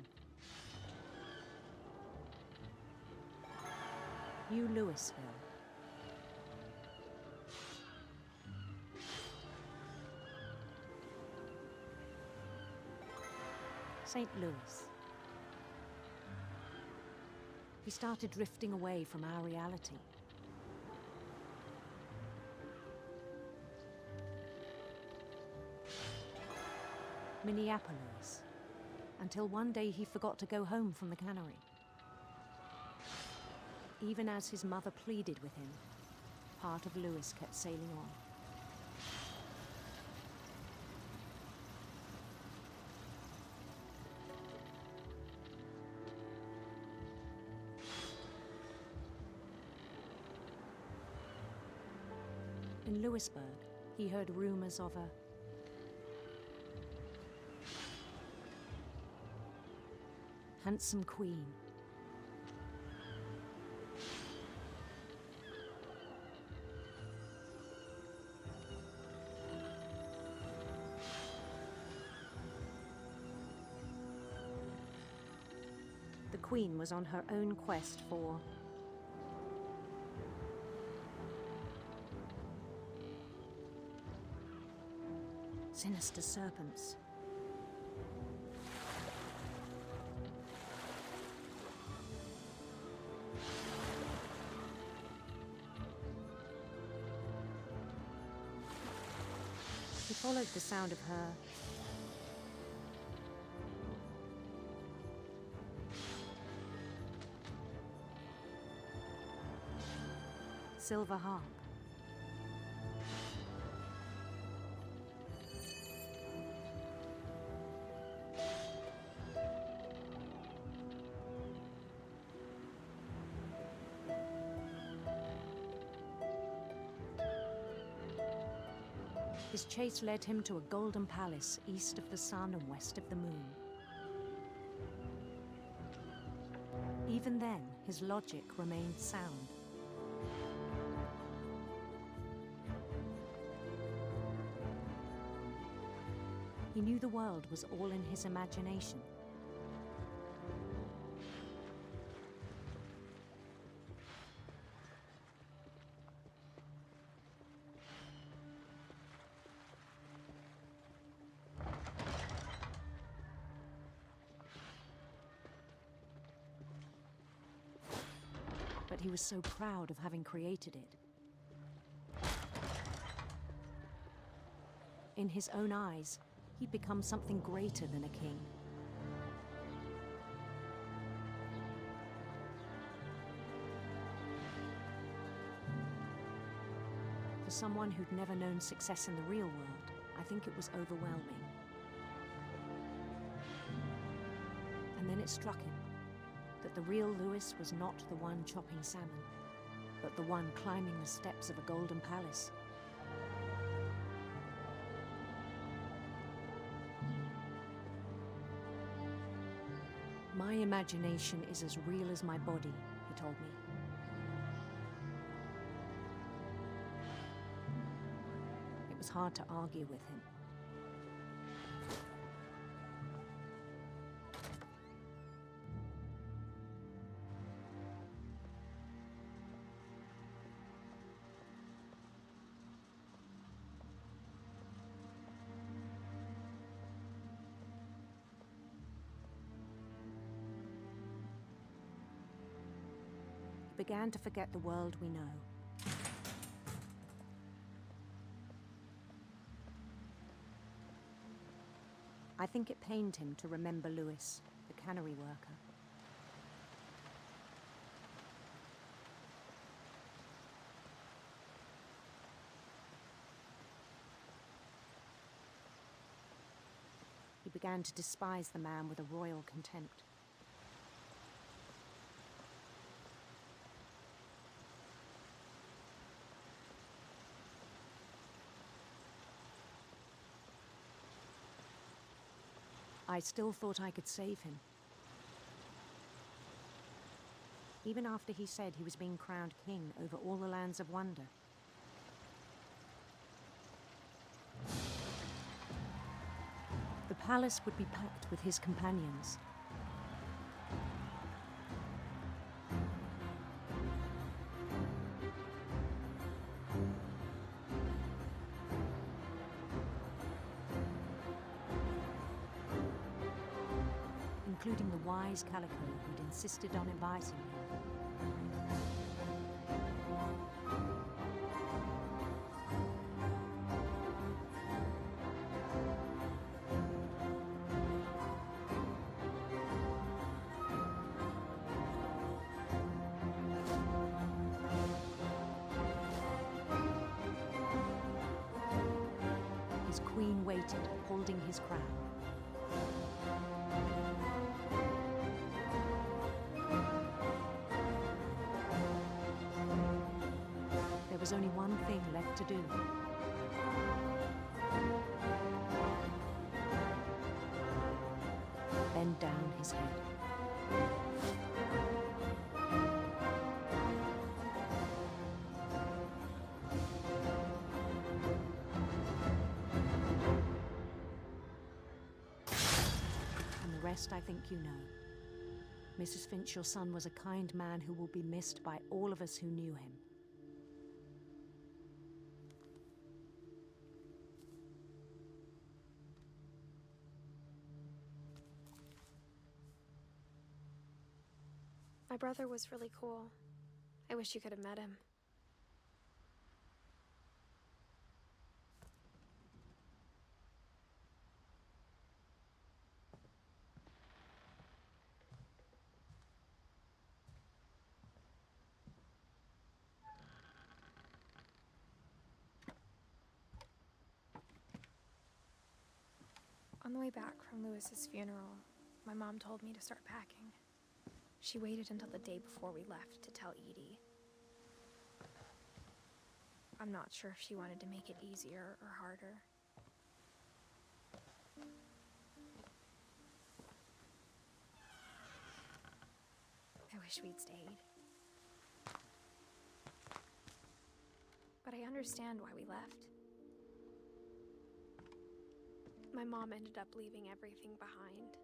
New Louisville. St. Louis. He started drifting away from our reality. Minneapolis, until one day he forgot to go home from the cannery. Even as his mother pleaded with him, part of Louis kept sailing on. In Louisburg, he heard rumors of a handsome queen. The queen was on her own quest for sinister serpents. He followed the sound of her silver harp. His chase led him to a golden palace east of the sun and west of the moon. Even then, his logic remained sound. He knew the world was all in his imagination. But he was so proud of having created it. In his own eyes, he'd become something greater than a king. someone who'd never known success in the real world, I think it was overwhelming. And then it struck him that the real Lewis was not the one chopping salmon, but the one climbing the steps of a golden palace. My imagination is as real as my body, he told me. It was hard to argue with him. Began to forget the world we know. I think it pained him to remember Lewis, the cannery worker. He began to despise the man with a royal contempt. I still thought I could save him. Even after he said he was being crowned king over all the lands of wonder. The palace would be packed with his companions. Including the wise Calico who'd insisted on inviting him. His queen waited, holding his crown. There was only one thing left to do. Bend down his head. And the rest I think you know. Mrs. Finch, your son was a kind man who will be missed by all of us who knew him. My brother was really cool. I wish you could have met him. On the way back from Lewis's funeral, my mom told me to start packing. She waited until the day before we left to tell Edie. I'm not sure if she wanted to make it easier or harder. I wish we'd stayed. But I understand why we left. My mom ended up leaving everything behind.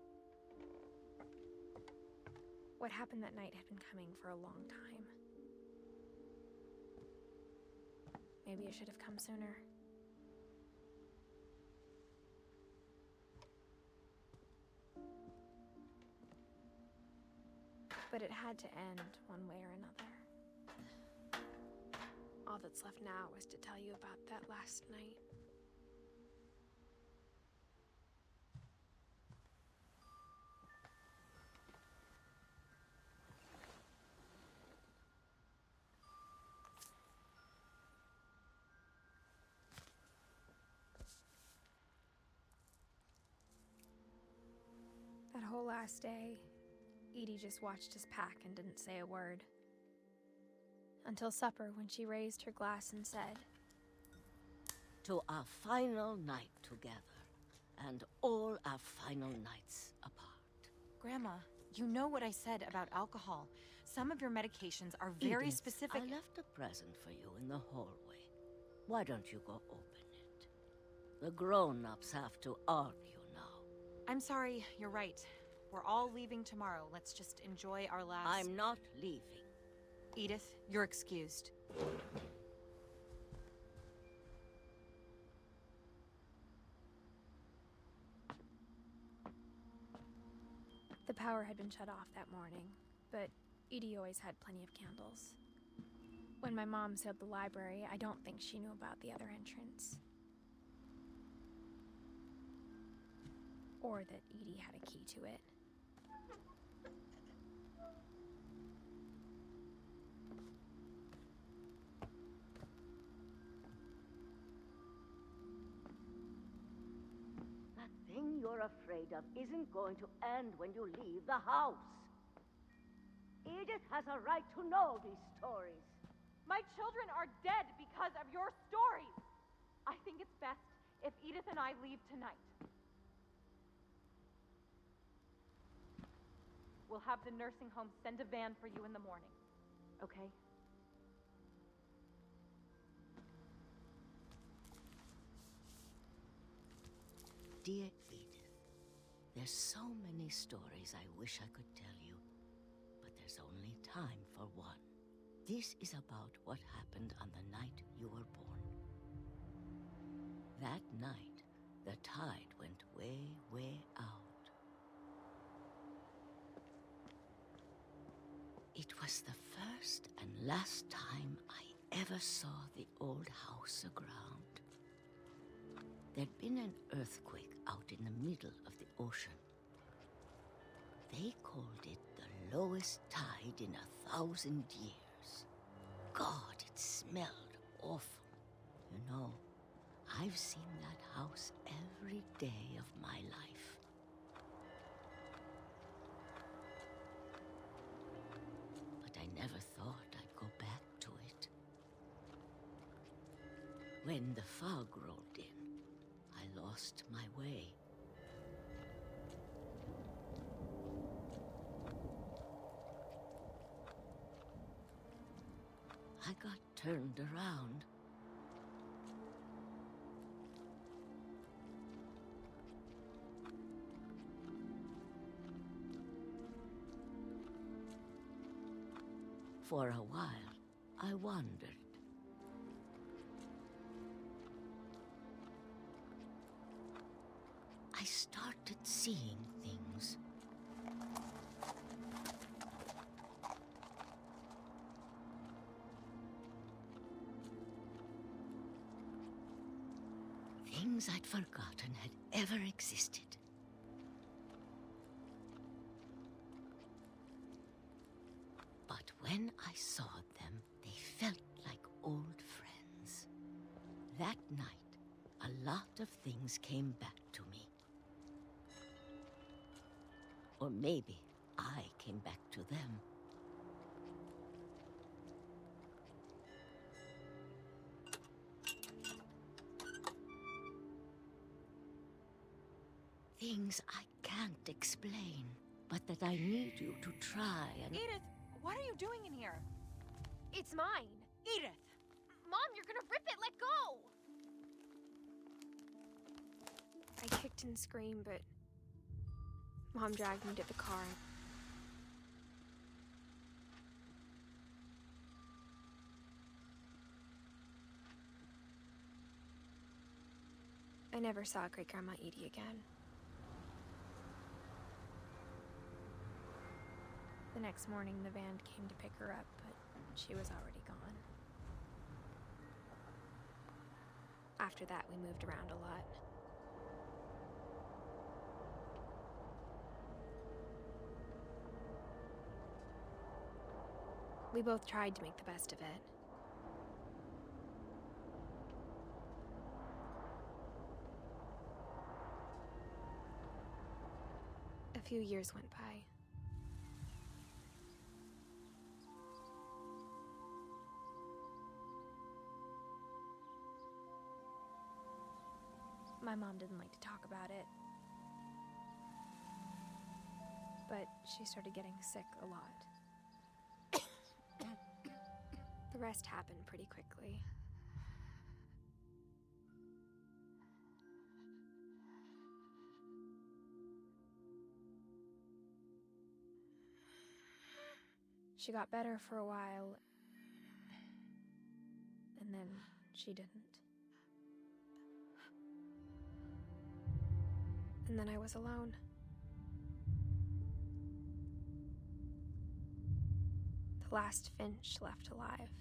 What happened that night had been coming for a long time. Maybe it should have come sooner. But it had to end one way or another. All that's left now is to tell you about that last night. last day, Edie just watched us pack and didn't say a word. Until supper, when she raised her glass and said, "To our final night together, and all our final nights apart." Grandma, you know what I said about alcohol. Some of your medications are very Edith, specific. I left a present for you in the hallway. Why don't you go open it? The grown-ups have to argue now. I'm sorry, you're right. We're all leaving tomorrow. Let's just enjoy our last... I'm not leaving. Edith, you're excused. The power had been shut off that morning, but Edie always had plenty of candles. When my mom sealed the library, I don't think she knew about the other entrance. Or that Edie had a key to it. That thing you're afraid of isn't going to end when you leave the house. Edith has a right to know these stories. My children are dead because of your stories. I think it's best if Edith and I leave tonight. We'll have the nursing home send a van for you in the morning, okay? Dear Edith, there's so many stories I wish I could tell you, but there's only time for one. This is about what happened on the night you were born. That night, the tide went way, way out. It was the first and last time I ever saw the old house aground. There'd been an earthquake out in the middle of the ocean. They called it the lowest tide in 1,000 years. God, it smelled awful. You know, I've seen that house every day of my life. But I never thought I'd go back to it. When the fog rolled in, I lost my way. I got turned around. For a while, I wandered. I started seeing things. Things I'd forgotten had ever existed. But when I saw them, they felt like old friends. That night, a lot of things came back to me. Or maybe I came back to them. Things I can't explain, but that I need you to try and... Edith, what are you doing in here? It's mine. Edith! Mom, you're gonna rip it! Let go! I kicked and screamed, but Mom dragged me to the car. I never saw Great-Grandma Edie again. The next morning, the van came to pick her up, but she was already gone. After that, we moved around a lot. We both tried to make the best of it. A few years went by. My mom didn't like to talk about it, but she started getting sick a lot. The rest happened pretty quickly. She got better for a while, and then she didn't. And then I was alone. The last Finch left alive.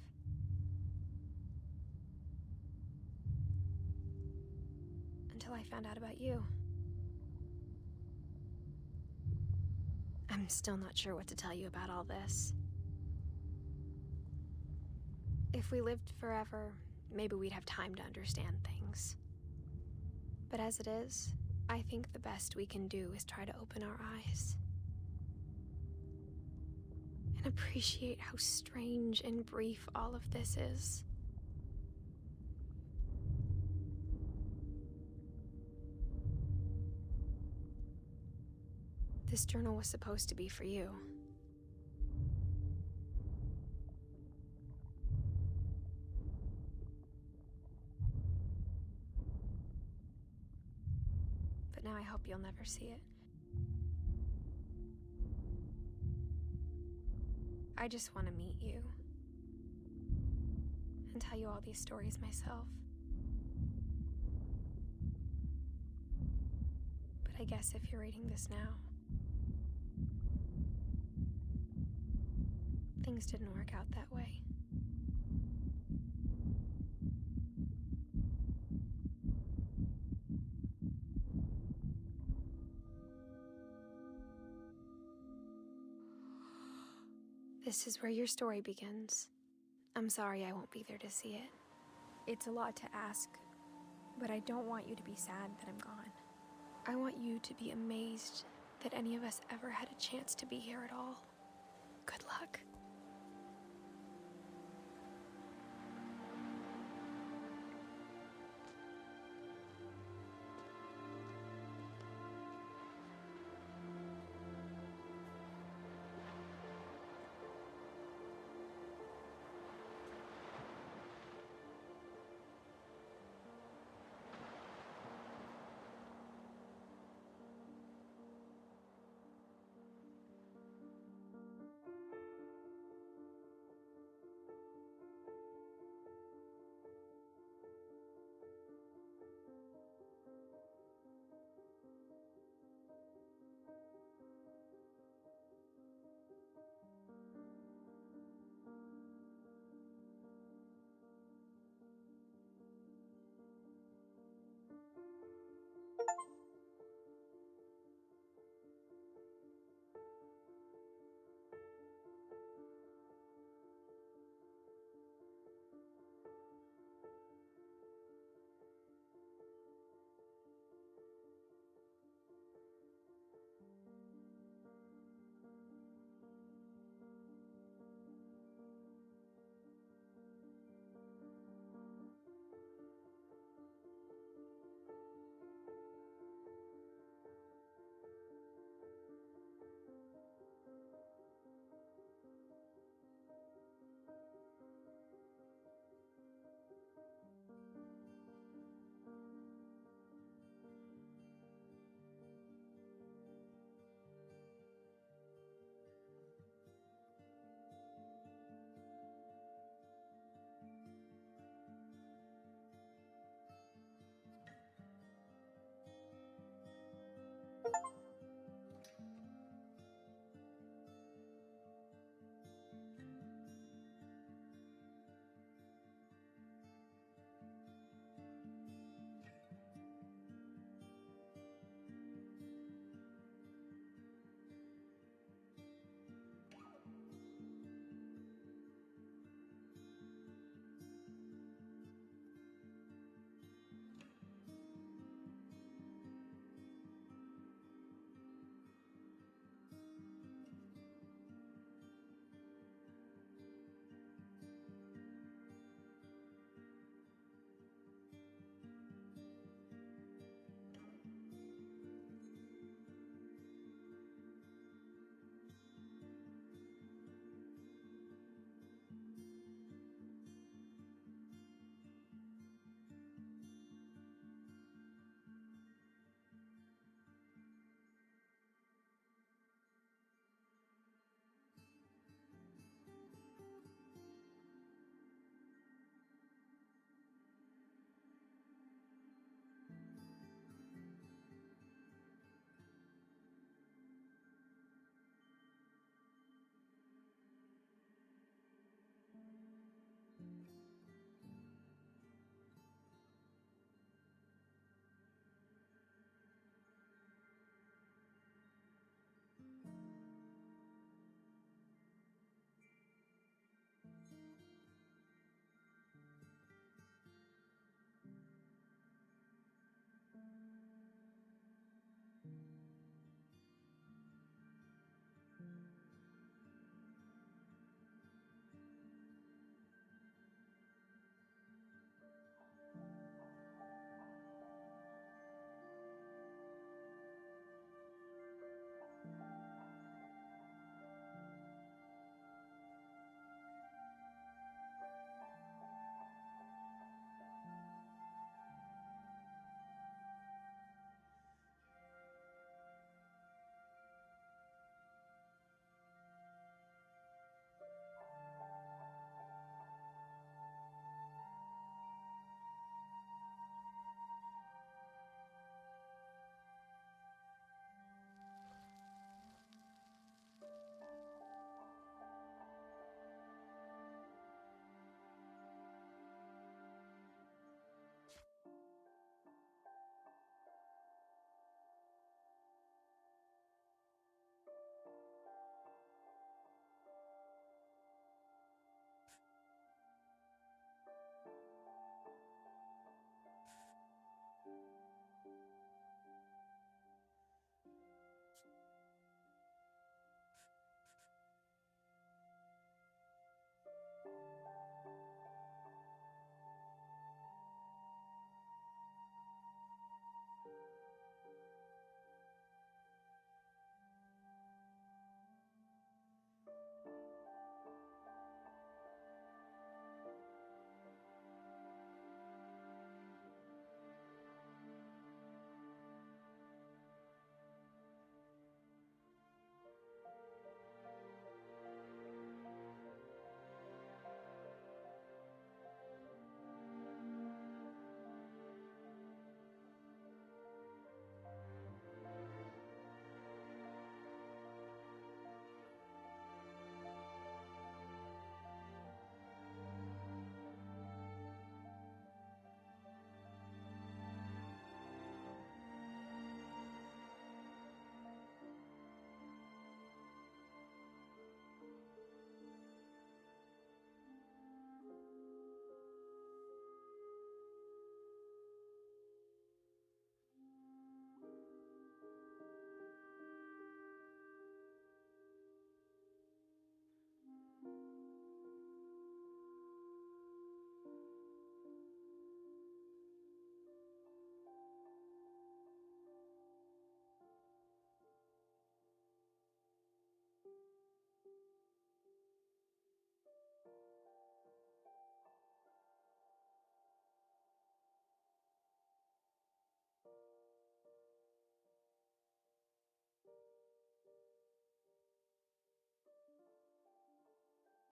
Until I found out about you. I'm still not sure what to tell you about all this. If we lived forever, maybe we'd have time to understand things. But as it is, I think the best we can do is try to open our eyes and appreciate how strange and brief all of this is. This journal was supposed to be for you. But now I hope you'll never see it. I just want to meet you and tell you all these stories myself. But I guess if you're reading this now, things didn't work out that way. This is where your story begins. I'm sorry I won't be there to see it. It's a lot to ask, but I don't want you to be sad that I'm gone. I want you to be amazed that any of us ever had a chance to be here at all. Good luck.